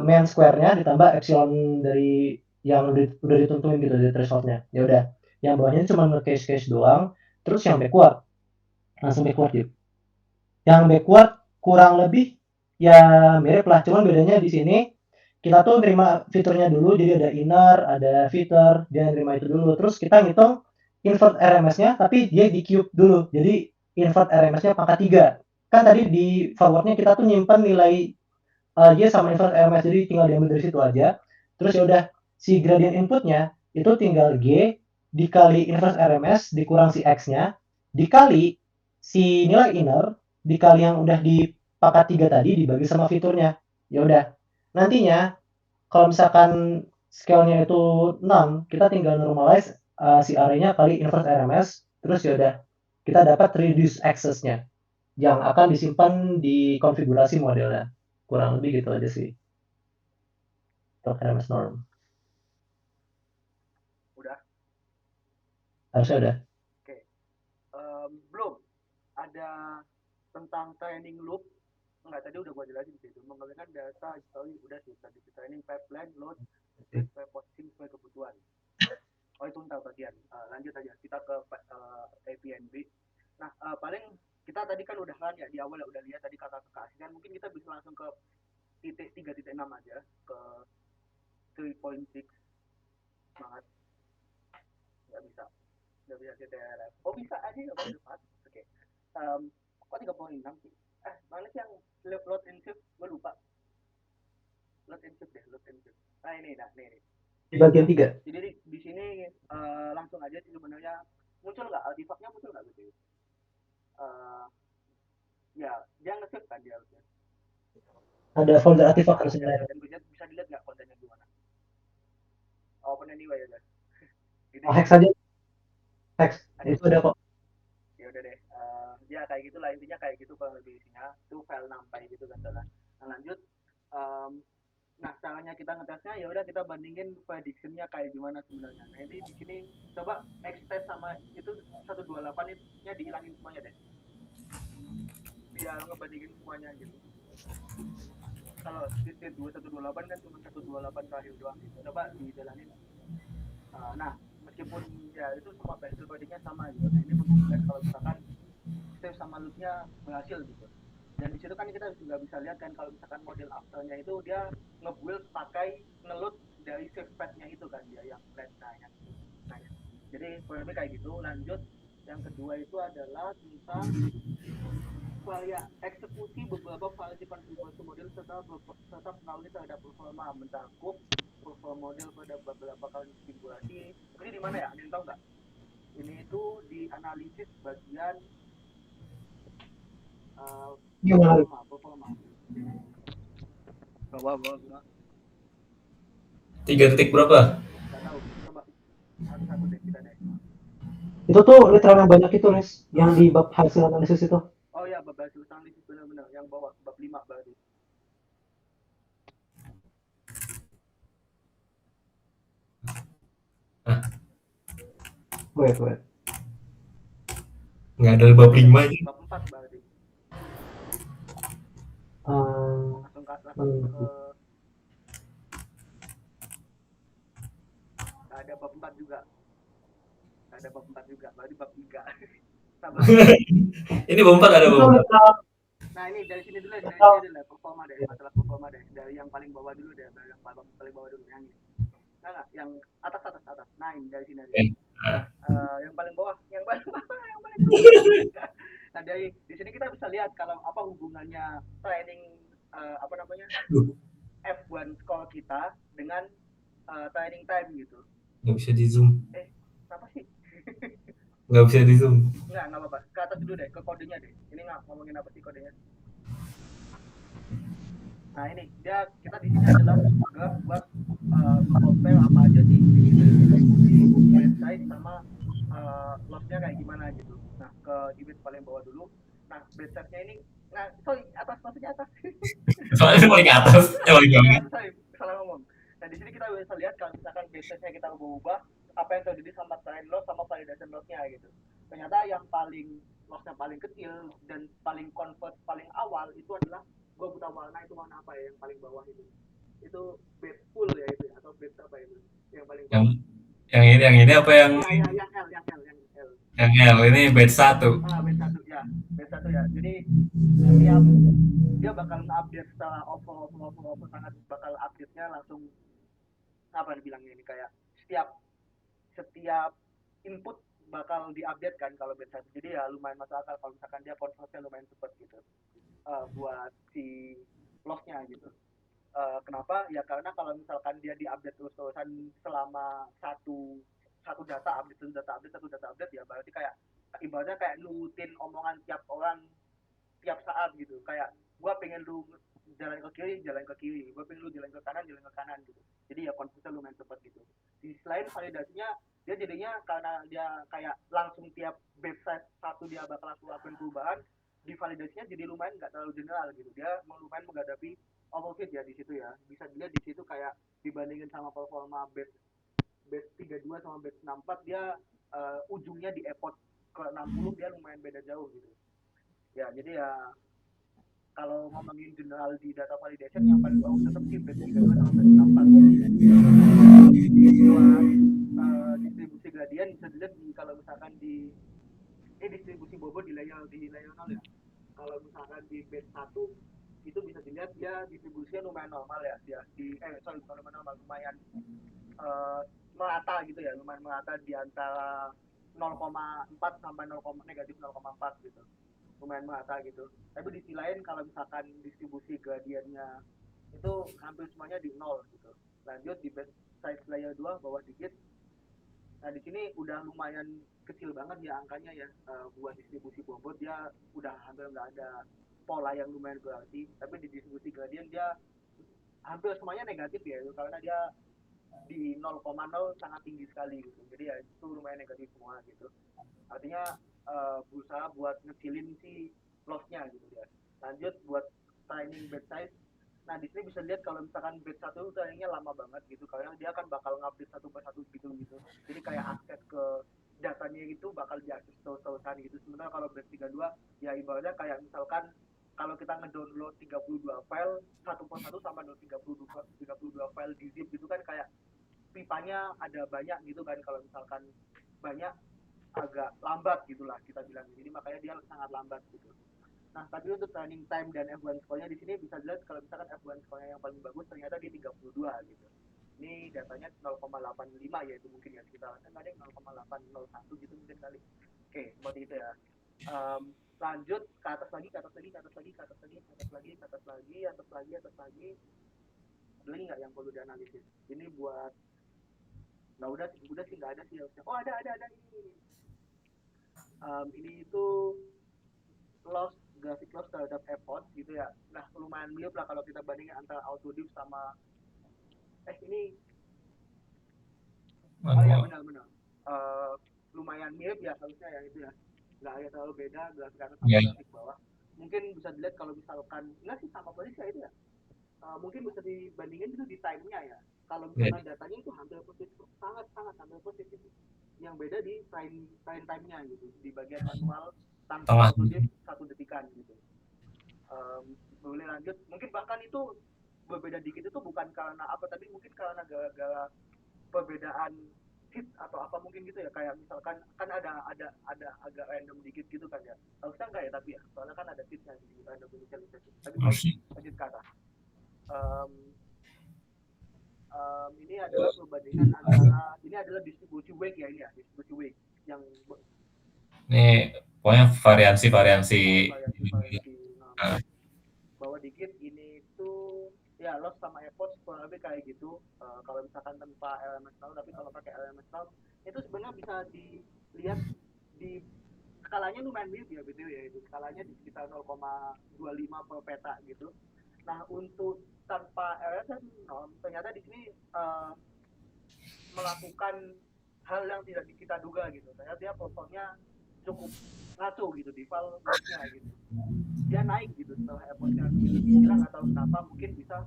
main square-nya ditambah epsilon dari yang udah ditentuin gitu dari threshold-nya. Ya udah. Yang bawahnya cuma nge-cache doang. Terus yang backward langsung backward gitu. Yang backward kurang lebih ya mirip lah, cuman bedanya di sini kita tuh nerima fiturnya dulu, jadi ada inner, ada fitur, dia nerima itu dulu. Terus kita ngitung invert RMS-nya, tapi dia di cube dulu. Jadi invert RMS-nya pangkat 3. Kan tadi di forward-nya kita tuh nyimpan nilai dia sama invert RMS, jadi tinggal diambil dari situ aja. Terus ya udah, si gradient inputnya itu tinggal G dikali invert RMS dikurang si X-nya, dikali si nilai inner, dikali yang udah di pangkat 3 tadi dibagi sama fiturnya. Ya udah. Nantinya kalau misalkan scale-nya itu 6, kita tinggal normalize si array-nya kali inverse RMS, terus ya udah kita dapat reduce access-nya yang akan disimpan di konfigurasi modelnya. Kurang lebih gitu aja sih untuk RMS norm. Udah. Harusnya udah. Oke. Belum ada tentang training loop, enggak, tadi udah gua jelasin sih, itu mengembalikan data history udah sih tadi, training pipeline load state processing sesuai kebutuhan. Oh itu ntar bagian. Lanjut aja kita ke APNB. Nah paling kita tadi kan udah kan ya di awal ya udah lihat tadi kakak kasih kan, mungkin kita bisa langsung ke titik 3.6 aja, ke 3.6 semangat. Nggak bisa CTRL. Oh bisa aja ya udah pas. Oke. Kok 36 sih? Mana sih yang load and shift? Gue lupa. Load and shift deh, load and shift. Nah ini, nah ini. Di bagian 3. Jadi di sini langsung aja sih sebenarnya muncul nggak artifaknya, muncul nggak gitu? Ya dia nge-save kan dia harusnya. Ada folder artifak harusnya. Dan bisa dilihat nggak kontennya gimana? Open anyway ya guys. Oh, hex aja. Hex. Itu ada kok. Ya udah deh. Ya kayak gitulah intinya, kayak gitu kalau lebih isinya. Itu file NumPy gitu kan salah. Nah lanjut. Nah caranya kita ngetesnya ya udah kita bandingin prediction-nya kayak gimana sebenarnya. Nah ini di sini coba extend sama itu 128 nya dihilangin semuanya deh. Biar ngebandingin semuanya gitu. Kalau di 2128 kan cuma 128 terakhir doang gitu. Coba dijalanin. Nah meskipun ya itu semua hasil codingnya sama gitu. Nah ini membuktikan kalau misalkan save sama loop-nya berhasil gitu. Dan di situ kan kita juga bisa lihat kan kalau misalkan model afternya itu dia nge-build pakai ngeload dari save path-nya itu kan dia yang plan yang itu. Nah, jadi kurang lebih kayak gitu. Lanjut yang kedua itu adalah tentang ya, eksekusi beberapa variasi konfigurasi model serta pengawasan terhadap performa, mencakup performa model pada beberapa kali konfigurasi. Ini di mana ya? Ada yang tahu nggak? Ini itu di analisis bagian performa. Bawah. 3 titik berapa? Nggak tahu. Coba satu-satu deh kita deh. Itu tuh literal yang banyak itu, Res. Yang di bab hasil analisis itu. Oh ya, bab hasil analisis benar-benar yang bawah bab 5 berarti. Wait. Nggak ada bab 5 aja. Bab 4 berarti. Langsung ke ada bab 4 juga. Berarti bab 3. Ini bab 4 ada bab 4. Nah ini dari sini dulu, performa deh, masalah performa deh. Dari yang paling bawah dulu deh, dari yang paling bawah dulu yang ini. Nah, yang atas. Nah ini dari sini aja. Yang paling bawah. Nah dari di sini kita bisa lihat kalau apa hubungannya training F1 score kita dengan training time gitu. Nggak bisa di zoom. Apa sih? Nggak bisa di zoom. Nggak apa-apa. Ke atas dulu deh, ke kodenya deh. Ini nggak ngomongin apa sih kodenya. Nah ini dia, kita di sini adalah graph buat compare apa aja sih website sama loss-nya kayak gimana gitu. Nah ke image paling bawah dulu. Nah website-nya ini, nah sorry maksudnya atas. Soalnya paling atas, paling bawah. Sorry, salah ngomong. Nah di sini kita bisa lihat kalau misalkan website-nya kita ubah, apa yang terjadi sama trend loss sama validation loss-nya gitu. Ternyata yang paling loss-nya paling kecil dan paling convert paling awal itu adalah gua buta warna, itu warna apa ya yang paling bawah itu bed full ya itu ya, atau bed apa itu yang paling bawah. Yang ini apa yang yang L ini bed 1. Bed 1 ya. Jadi setiap dia bakal update setelah over sangat bakal update-nya langsung apa dibilangnya ini, kayak setiap input bakal diupdate kan kalau bed 1. Jadi ya lumayan masuk akal kalau misalkan dia convertnya lumayan cepat gitu buat si loss-nya gitu. Kenapa? Ya karena kalau misalkan dia diupdate terus-terusan selama satu data update ya berarti kayak ibaratnya kayak nurutin omongan tiap orang tiap saat gitu. Kayak gua pengen lu jalan ke kiri, gua pengen lu jalan ke kanan gitu. Jadi ya konversinya lumayan cepat gitu. Di selain validasinya, dia jadinya karena dia kayak langsung tiap website satu dia bakal langsung lakukan perubahan, di validasinya jadi lumayan nggak terlalu general gitu. Dia lumayan menghadapi overfit ya di situ ya. Bisa dilihat di situ kayak dibandingin sama performa batch 32 sama batch 64, dia ujungnya di effort ke 60 dia lumayan beda jauh gitu. Ya, jadi ya kalau ngomongin general di data validation yang paling bagus tetap sih batch 32 sama batch 64 ya. Buat distribusi gradient bisa dilihat di kalau misalkan di distribusi bobo di layer 0 ya. Kalau misalkan di batch 1 itu bisa dilihat dia distribusinya lumayan normal ya, bukan lumayan normal, lumayan merata gitu ya, lumayan merata di antara 0,4 sampai 0, negatif 0,4 gitu, lumayan merata gitu. Tapi di sisi lain kalau misalkan distribusi gradiennya itu hampir semuanya di 0 gitu. Lanjut di batch size layer 2 bawah dikit. Nah di sini udah lumayan kecil banget ya angkanya ya. Buat distribusi bobot dia udah hampir nggak ada pola yang lumayan berarti. Tapi di distribusi gradient dia hampir semuanya negatif ya, itu karena dia di 0,0 sangat tinggi sekali gitu. Jadi ya itu lumayan negatif semua gitu. Artinya berusaha buat ngecilin si lossnya gitu ya. Lanjut buat training bed size. Nah di sini bisa lihat kalau misalkan bed satu trainingnya lama banget gitu, karena dia kan bakal ngupdate satu persatu gitu gitu. Jadi kayak akses ke datanya itu bakal diakses terus-terusan gitu. Sementara kalau bed 32 ya ibaratnya kayak misalkan kalau kita ngedownload 32 file satu persatu sama 32 file di zip gitu kan, kayak pipanya ada banyak gitu kan, kalau misalkan banyak agak lambat gitulah kita bilang. Jadi makanya dia sangat lambat gitu. Nah, tapi untuk training time dan F1 score-nya di sini bisa dilihat kalau misalkan F1 score-nya yang paling bagus ternyata di 32 gitu. Ini datanya 0,85 ya, itu mungkin ya sekitar ada 0,801 gitu mungkin kali. Oke, seperti itu ya. Lanjut ke atas lagi, ke atas lagi, ke atas lagi, ke atas lagi, ke atas lagi, ke atas lagi, atas lagi, atas lagi. Ada lagi nggak yang perlu dianalisis? Ini buat udah sih nggak ada sih harusnya. Oh ada ini. Ini itu loss, grafik loss terhadap effort gitu ya. Nah lumayan mirip lah kalau kita bandingin antara autodiff sama ini. Oh ya Manual. benar-benar. Lumayan mirip ya harusnya ya itu ya. Nggak ada terlalu beda grafik atas sama Ya, grafik bawah. Mungkin bisa dilihat kalau misalkan nggak sih sama persis ya itu ya. Mungkin bisa dibandingin itu di time-nya ya. Kalau ya, misalkan datanya itu hampir persis, sangat sangat hampir persis gitu. Yang beda di time-nya gitu. Di bagian manual tanpa tengah. autodiff 1 detikan gitu. Boleh lanjut. Mungkin bahkan itu berbeda dikit itu bukan karena apa, tapi mungkin karena gara-gara perbedaan hit atau apa mungkin gitu ya, kayak misalkan kan ada agak random dikit gitu kan ya, harusnya enggak ya, tapi ya soalnya kan ada hitnya di random initialization. Tapi baik, lanjut ke atas. um, ini adalah perbandingan antara, ini adalah distribusi wake ya, ini ya distribusi wake yang Ini pokoknya variansi-variansi. variasi Nah, bawah dikit. Ini tuh ya loss sama effort kurang lebih kayak gitu. Kalau misalkan tanpa LMS nol, tapi kalau pakai LMS nol itu sebenarnya bisa dilihat di skalanya lumayan mirip ya, betul ya, itu skalanya di sekitar 0,25 per peta gitu. Nah untuk tanpa LMS nol ternyata di sini melakukan hal yang tidak kita duga gitu. Ternyata dia performnya cukup ngaco gitu di file loss-nya gitu. Dia naik gitu setelah effortnya sedikit hilang, atau kenapa mungkin bisa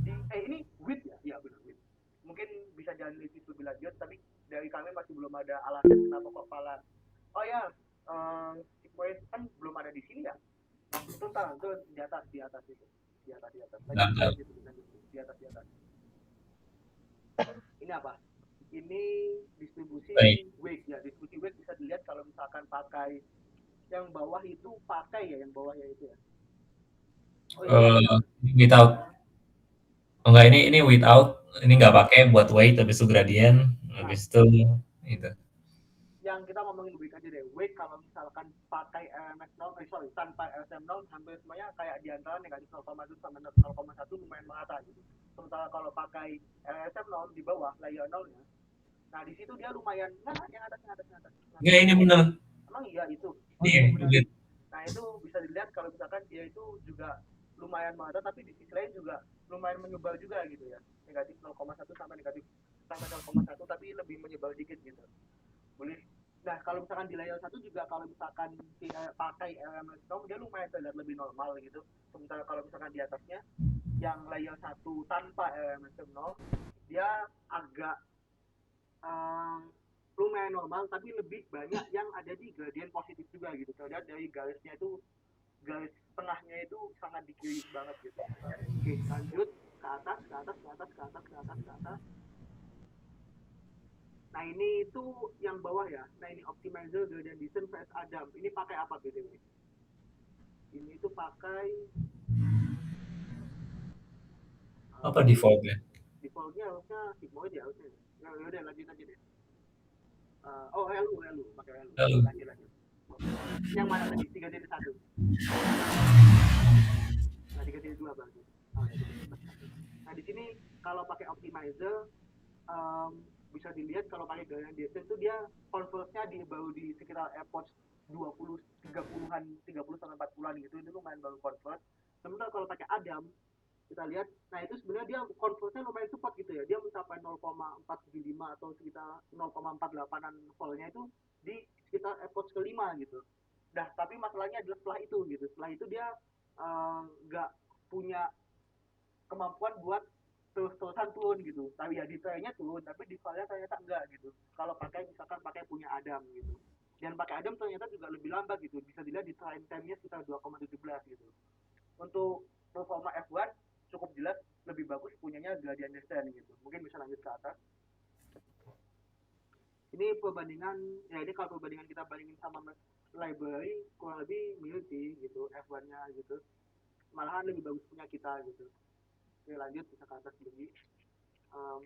di ini width ya, iya benar width. Mungkin bisa dianalisis lebih lanjut, tapi dari kami masih belum ada alasan kenapa kok pala. Oh ya, sequence kan belum ada di sini ya. Itu ntar itu di atas itu, di atas lanjut dan, di atas. Ini apa? Ini distribusi baik. wake ya. Distribusi wake bisa dilihat kalau misalkan pakai yang bawah itu, pakai ya yang bawah ya itu ya. Oh iya Eh, benar. without, enggak, ini without, ini nggak pakai buat weight, habis itu gradient, Nah, habis itu itu. yang kita ngomongin wake aja deh. Wake kalau misalkan pakai LMS 0, tanpa LSM 0 hampir semuanya kayak di antara negatif 0,1 sama 0,1 lumayan merata gitu. Sementara kalau pakai LSM 0 di bawah layer 0-nya, nah di situ dia lumayan, nah yang atas, Enggak, ini bener. emang iya itu. Oh Iya, iya benar. lihat. Nah itu bisa dilihat kalau misalkan dia itu juga lumayan merata, tapi di sisi lain juga lumayan menyebar juga gitu ya. Negatif 0,1 sampai negatif sampai 0,1, tapi lebih menyebar dikit gitu. Boleh. Nah kalau misalkan di layer 1 juga kalau misalkan pakai LMS dong dia lumayan terlihat lebih normal gitu. Sementara kalau misalkan di atasnya yang layer 1 tanpa LMS 0 dia agak uh, lumayan normal, tapi lebih banyak yang ada di gradient positif juga gitu. Terlihat dari garisnya itu garis tengahnya itu sangat di kiri banget gitu. Oke, lanjut ke atas, ke atas, ke atas, ke atas, ke atas, ke atas. Nah ini itu yang bawah ya. Nah ini optimizer gradient descent vs Adam. Ini pakai apa btw? Ini tuh pakai Apa defaultnya? defaultnya harusnya sigmoid ya harusnya. Ya udah lanjut aja deh. Oh LU pakai LU. Lalu Lanjut. Yang mana tadi? 3.1. Nah 3.2 berarti. Oh ya 3.1. Nah di sini kalau pakai optimizer bisa dilihat kalau pakai gradient descent itu dia converge-nya baru di sekitar AirPods 20 30-an 30 sampai 40-an gitu, itu lumayan baru converge. Sementara kalau pakai Adam kita lihat, nah itu sebenarnya dia converge-nya lumayan cepat gitu ya, dia mencapai 0,475 atau sekitar 0,48an voltnya itu di sekitar AirPods kelima gitu. Nah tapi masalahnya adalah setelah itu dia nggak punya kemampuan buat terus-terusan turun gitu. Tapi ya detailnya turun, tapi di file ternyata enggak gitu. Kalau pakai misalkan pakai punya Adam gitu. Dan pakai Adam ternyata juga lebih lambat gitu. Bisa dilihat di time time-nya sekitar 2,17 gitu. Untuk performa F1 cukup jelas lebih bagus punyanya Gradient Descent gitu. Mungkin bisa lanjut ke atas. Ini perbandingan, ya ini kalau perbandingan kita bandingin sama library kurang lebih mirip sih gitu F1-nya gitu. Malahan lebih bagus punya kita gitu. Oke lanjut bisa ke atas lagi. um,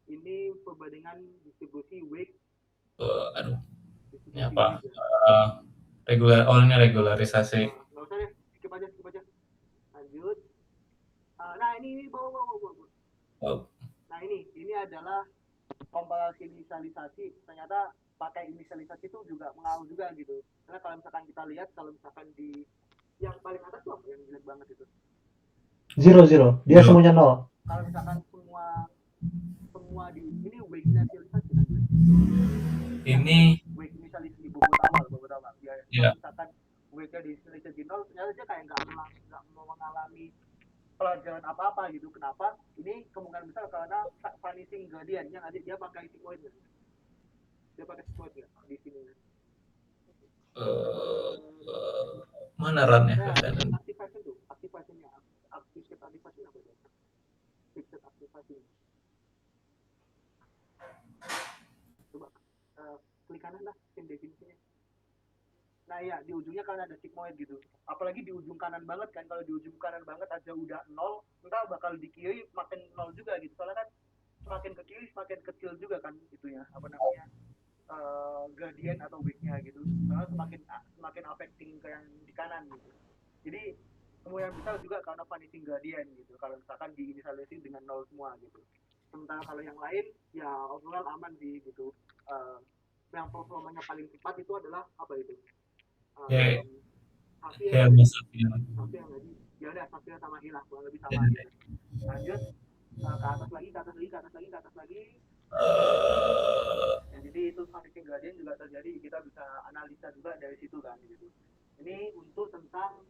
ini perbandingan distribusi wake aduh, ini distribusi apa? wake ya. Ini regularisasi. Nggak usah deh, skip aja lanjut. Nah ini bawa. Oh, Nah ini adalah komparasi inisialisasi. Ternyata pakai inisialisasi itu juga mengaruh juga gitu, karena kalau misalkan kita lihat kalau misalkan di yang paling atas tuh apa yang jelek banget itu, 0 dia semuanya 0. kalau misalkan semua di ini wake inisialisasi kan ini wake inisialisasi di bobot awal ya, kalau ya misalkan wake nya di inisialisasi 0 ternyata dia kayak nggak mau mengalami pelajaran apa gitu. Kenapa? Ini kemungkinan besar karena vanishing gradient yang ada dia pakai sigmoid ya. Dia pakai sigmoid ya di sini. eh, mana run-nya? Nah, activation tuh, activationnya, activation apa itu? Fixed activation. Coba klik kanan lah, tim definisinya. Nah ya di ujungnya kan ada sigmoid gitu. Apalagi di ujung kanan banget kan, kalau di ujung kanan banget aja udah 0, entar bakal di kiri makin 0 juga gitu. Soalnya kan semakin ke kiri semakin kecil juga kan itunya apa namanya gradient atau wake-nya gitu, karena semakin affecting ke yang di kanan gitu. Jadi kemungkinan besar juga karena vanishing gradient gitu kalau misalkan diinisialisasi dengan 0 semua gitu. Sementara kalau yang lain ya overall aman sih gitu. Yang performanya paling cepat itu adalah apa itu, ya Safir ya ya tadi, Safir. Safir tadi ya udah, Safir sama Hilah kurang lebih Ya, sama gitu. Lanjut ke atas lagi, ya, jadi itu vanishing gradient juga terjadi, kita bisa analisa juga dari situ kan gitu. Ini untuk tentang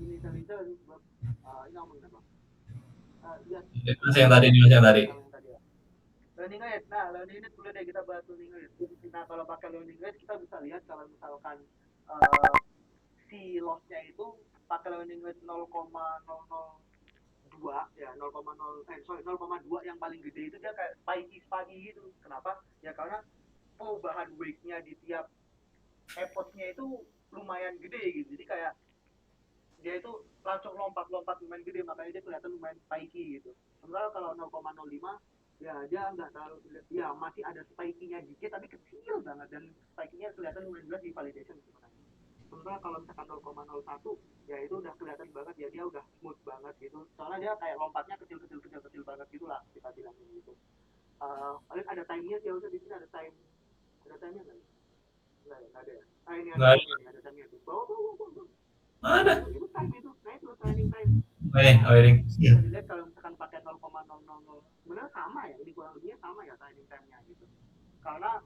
initializer ini ngomong apa ya, Mas yang tadi, Mas yang tadi. yang tadi ya learning rate. Nah learning rate dulu deh, kita bahas learning rate. Nah kalau pakai learning rate kita bisa lihat kalau misalkan uh, si lossnya itu pakai learning rate 0,002 ya 0,2 yang paling gede itu dia kayak spiky gitu. Kenapa? Ya karena perubahan weight-nya di tiap AirPods-nya itu lumayan gede gitu. Jadi kayak dia itu langsung lompat lumayan gede, makanya dia kelihatan lumayan spiky gitu. Sementara kalau 0,05 ya dia nggak terlalu, ya masih ada spiky-nya dikit tapi kecil banget, dan spiky-nya kelihatan lumayan jelas di validation sebenarnya. Sementara kalau misalkan 0,01 ya itu udah kelihatan banget ya, dia udah smooth banget gitu. Soalnya dia kayak lompatnya kecil banget gitulah kita bilangnya gitu. Paling ada time-nya sih, harusnya di sini ada time-nya nggak ya? Nggak ada ya. Nah ini ada Nggak ada. time-nya nih, ada time-nya tuh. Bawa. Mana? Itu time itu, nah itu training time. Nah Oh ini. bisa dilihat kalau misalkan pakai 0,000 sebenarnya sama ya, ini kurang lebihnya sama ya training time-nya gitu. Karena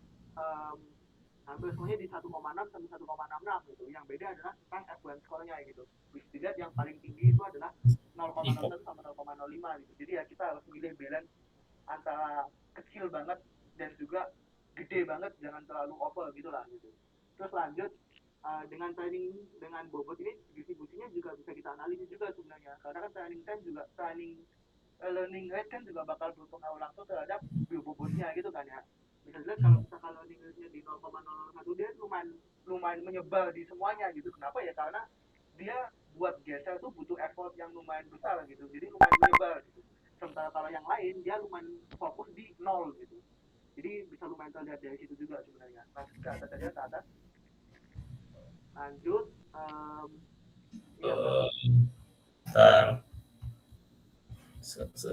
hampir semuanya di 1,6 sampai 1,66 gitu. Yang beda adalah tentang F1 score-nya gitu. Bisa dilihat yang paling tinggi itu adalah 0,01 sama 0,05 gitu. Jadi ya kita harus milih balance antara kecil banget dan juga gede banget, jangan terlalu over gitu lah gitu. Terus lanjut dengan training dengan bobot ini distribusinya juga bisa kita analisis juga sebenarnya, karena kan training time juga learning rate kan juga bakal berpengaruh langsung terhadap bobotnya gitu kan ya. Bisa dilihat kalau misalkan learning rate-nya di 0,001 dia lumayan lumayan menyebar di semuanya gitu. Kenapa ya? Karena dia buat geser tuh butuh effort yang lumayan besar gitu, jadi lumayan menyebar gitu. Sementara kalau yang lain dia lumayan fokus di nol gitu, jadi bisa lumayan terlihat dari situ juga sebenarnya. Lanjut ke atas aja, ke atas. Lanjut. Iya udah Eh, sih. Ntar. Tentang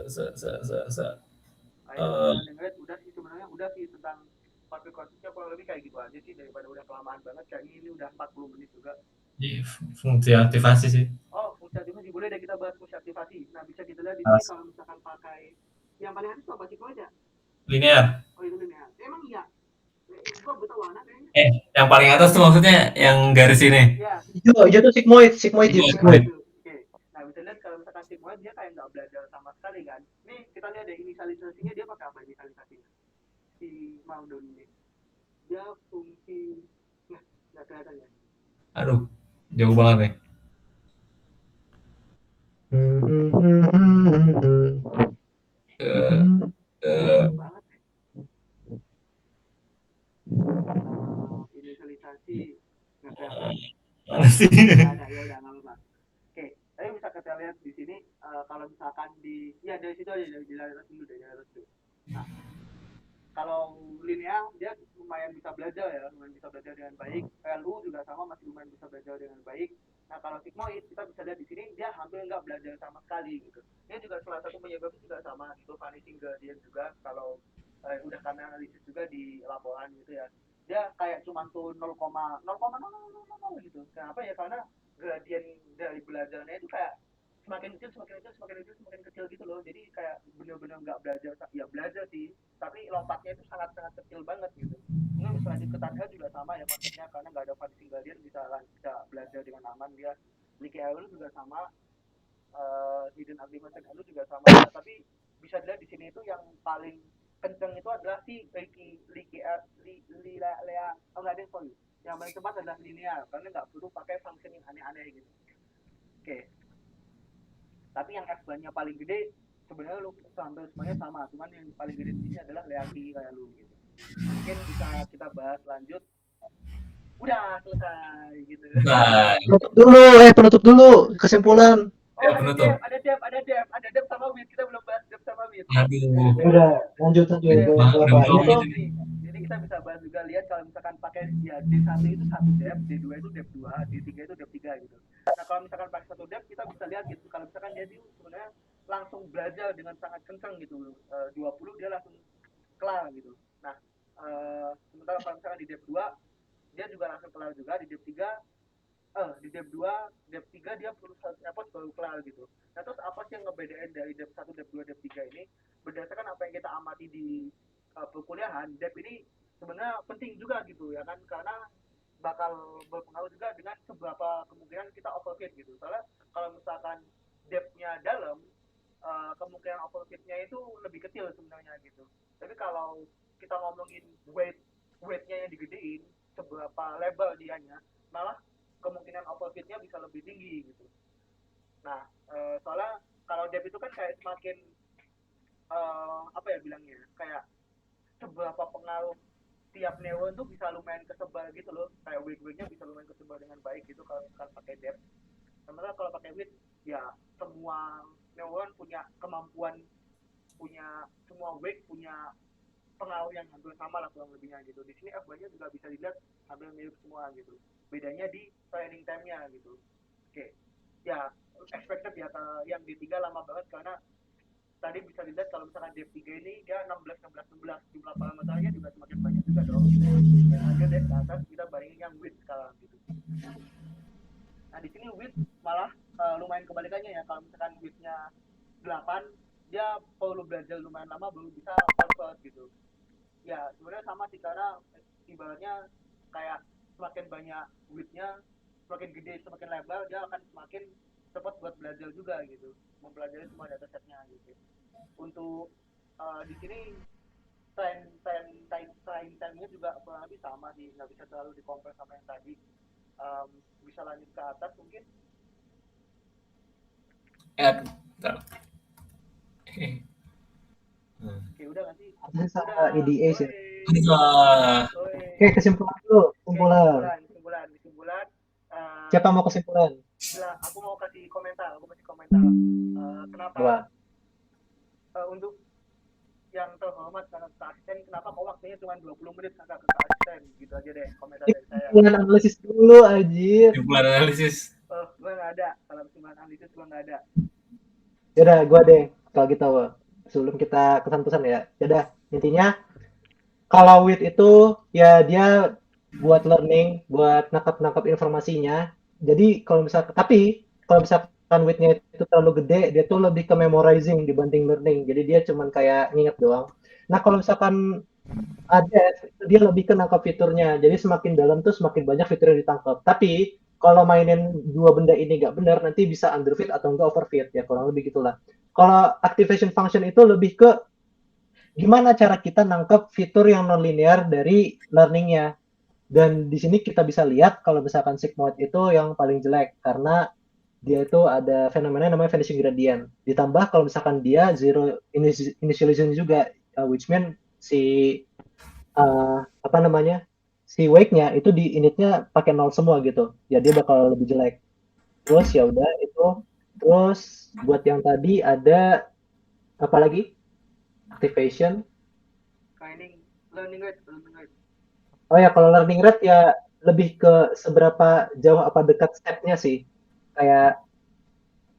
Eh, learning rate udah sih sebenarnya, udah sih tentang konsepnya kurang lebih kayak gitu aja sih, daripada udah kelamaan banget kayak ini udah 40 menit juga. di fungsi aktivasi sih. Oh, fungsi aktivasi boleh deh, kita bahas fungsi aktivasi. Nah, bisa kita lihat di sini Mas. kalau misalkan pakai yang paling atas apa sih aja? Linear. Oh itu linear. Emang iya. Gua buta warna kayaknya. Yang paling atas tuh maksudnya yang garis ini. Ya, Hijau tuh sigmoid Sigmoid, sigmoid. itu. Oke. Nah, bisa lihat kalau misalkan sigmoid dia kayak nggak belajar sama sekali kan. Nih, kita lihat deh inisialisasinya dia pakai apa inisialisasinya? Si Maldon ini. Dia fungsi, nah, nggak kelihatan ya. Aduh, jauh banget nih. Eh, eh, Jauh banget. Inisialisasi nggak kelihatan. Mana sih? Nggak ada, ya udah nggak apa-apa. Oke, tapi bisa kita lihat di sini, kalau misalkan ya dari situ aja, dari atas dulu deh, dari atas dulu. Nah, kalau linear dia lumayan bisa belajar ya, lumayan bisa belajar dengan baik. LU juga sama, masih lumayan bisa belajar dengan baik. Nah, kalau sigmoid kita bisa lihat di sini dia hampir nggak belajar sama sekali gitu. Ini juga salah satu penyebabnya juga sama gitu, vanishing gradient juga. Kalau udah kami analisis juga di laporan gitu ya, dia kayak cuma tuh 0,00000 gitu. Kenapa ya? Karena gradient dari belajarnya itu kayak semakin kecil semakin kecil semakin kecil semakin kecil gitu loh, jadi kayak bener-bener nggak belajar, ya belajar sih tapi lompatnya itu sangat sangat kecil banget gitu. Mungkin bisa lanjut ke Tadha juga sama ya konsepnya, karena nggak ada vanishing gradient, bisa belajar dengan aman dia. Licky Aelu juga sama, hidden agreement Aelu juga sama. Nah, tapi bisa dilihat di sini itu yang paling kenceng itu adalah si Licky Licky Lea, oh nggak ada, sorry, yang paling cepat adalah linear karena nggak perlu pakai function yang aneh-aneh gitu. Oke, tapi yang F-nya paling gede sebenarnya lu hampir semuanya sama, cuman yang paling gede di sini adalah Leaki kayak lu gitu. Mungkin bisa kita bahas lanjut. Udah selesai gitu. Nah, Penutup dulu kesimpulan. Oh, ya penutup. ada Dev sama Wid, kita belum bahas Dev sama Wid. Aduh, Ya udah, lanjut Oke, udah berapa ini mau tuh? gitu nih. jadi kita bisa bahas juga, lihat kalau misalkan pakai ya D1 itu satu dep, D2 itu dep 2, D3 itu dep 3 gitu. Nah, kalau misalkan pakai satu dep kita bisa lihat gitu, kalau misalkan dia itu sebenarnya langsung belajar dengan sangat kencang gitu. 20 dia langsung kelar gitu. Nah, sementara kalau misalkan di dep 2 dia juga langsung kelar juga, di dep 3 di dep 2, dep 3 dia perlu effort baru kelar gitu. Nah, terus apa sih yang ngebedain dari dep 1, dep 2, dep 3 ini? Berdasarkan apa yang kita amati di perkuliahan, dep ini sebenarnya penting juga gitu ya kan, karena bakal berpengaruh juga dengan seberapa kemungkinan kita overfit gitu. Soalnya kalau misalkan depth-nya dalam, kemungkinan overfitnya itu lebih kecil sebenarnya gitu. Tapi kalau kita ngomongin weightnya yang digedein, seberapa lebar dianya, malah kemungkinan overfitnya bisa lebih tinggi gitu. Nah, soalnya kalau depth itu kan kayak semakin apa ya bilangnya, kayak seberapa pengaruh tiap neuron tuh bisa lumayan kesebar gitu loh, kayak wig-wignya bisa lumayan kesebar dengan baik gitu kalau misalkan pakai depth. Sementara kalau pakai width ya semua neuron punya kemampuan, punya semua wig punya pengaruh yang hampir sama lah kurang lebihnya gitu. Di sini F-nya juga bisa dilihat hampir mirip semua gitu, bedanya di training time-nya gitu. Oke, ya expected ya, yang di 3 lama banget karena tadi bisa dilihat kalau misalkan dep 3 ini dia 16 16 16, jumlah parameternya juga semakin banyak juga dong gitu. Dan lanjut deh ke atas, kita bandingin yang width sekarang gitu. Nah, di sini width malah lumayan kebalikannya ya. Kalau misalkan widthnya 8, dia perlu belajar lumayan lama baru bisa convert gitu. Ya sebenarnya sama sih, karena ibaratnya kayak semakin banyak widthnya, semakin gede semakin lebar, dia akan semakin cepat buat belajar juga gitu, mempelajari semua datasetnya gitu. Untuk di sini time time time time time nya juga kurang lebih sama sih, nggak bisa terlalu di compare sama yang tadi. bisa lanjut ke atas mungkin. Bentar. Oke, udah nggak sih? Harusnya sama Udah. EDA sih. Wah, Oke, kesimpulan dulu. Kesimpulan. Siapa mau kesimpulan? Aku mau kasih komentar. Kenapa Wah. untuk yang terhormat kakak asisten, kenapa kok waktunya cuma 20 menit kakak asisten? Gitu aja deh komentar dari saya. Kesimpulan analisis dulu, anjir. kesimpulan analisis. Gue nggak ada. Kalau kesimpulan analisis gue nggak ada. Yaudah, gua deh. Kalau gitu, sebelum kita kesan-pesan ya. Yaudah, intinya kalau WIT itu ya dia buat learning, buat nangkap-nangkap informasinya. Jadi kalau misalkan WIT-nya itu terlalu gede, dia tuh lebih ke memorizing dibanding learning. Jadi dia cuman kayak nginget doang. Nah, kalau misalkan ada, dia lebih ke nangkap fiturnya. Jadi semakin dalam tuh semakin banyak fitur yang ditangkap. Tapi kalau mainin dua benda ini nggak benar, nanti bisa underfit atau enggak overfit ya, kurang lebih gitulah. Kalau activation function itu lebih ke gimana cara kita nangkep fitur yang non-linear dari learning-nya. Dan di sini kita bisa lihat kalau misalkan sigmoid itu yang paling jelek karena dia itu ada fenomena namanya vanishing gradient. Ditambah kalau misalkan dia zero initialization juga, which mean si apa namanya si wake-nya itu di initnya pakai nol semua gitu. Ya dia bakal lebih jelek. Terus ya udah itu. Terus buat yang tadi ada apa lagi? Activation. Learning rate. Oh ya, kalau learning rate ya lebih ke seberapa jauh apa dekat step-nya sih. Kayak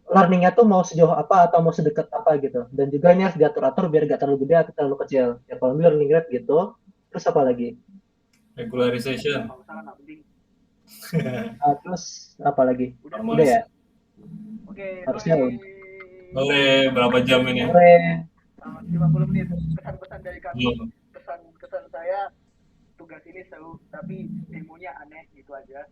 learning-nya tuh mau sejauh apa atau mau sedekat apa gitu. Dan juga ini harus diatur-atur biar gak terlalu gede atau terlalu kecil. Ya kalau learning rate gitu. Terus apa lagi? Regularization. Terus apa lagi? Normalisasi. Udah ya? Oke, Harusnya udah. Boleh berapa jam ini? Boleh. 50 menit. Pesan-pesan dari kami. Belum. Kesan saya tugas ini seru, tapi demonya aneh gitu aja.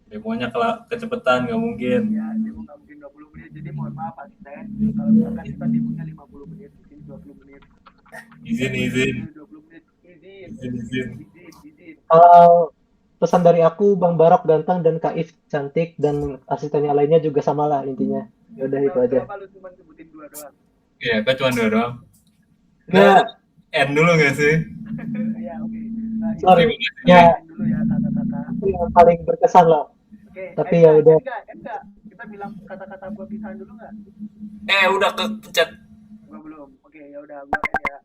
Demonya kecepatan nggak mungkin. Ya, demo nggak mungkin 20 menit. Jadi mohon maaf asisten. Kalau misalkan kita demonya 50 menit, mungkin 20 menit. Izin. 20 menit. Izin. Kalau pesan dari aku, Bang Barok ganteng dan Kak If cantik dan asistennya lainnya juga sama lah intinya. Ya udah itu aja. Kenapa lu cuma sebutin 2 doang? Iya, kan cuma 2 doang. Nggak. End dulu nggak sih? Ya, oke. Sorry. Ya. Dulu ya kakak-kakak. Itu yang paling berkesan loh. Oke. Tapi ya udah. Enggak. Kita bilang kata-kata buat pisahan dulu nggak? Udah kepencet. Gua belum. Oke, ya udah gua ya.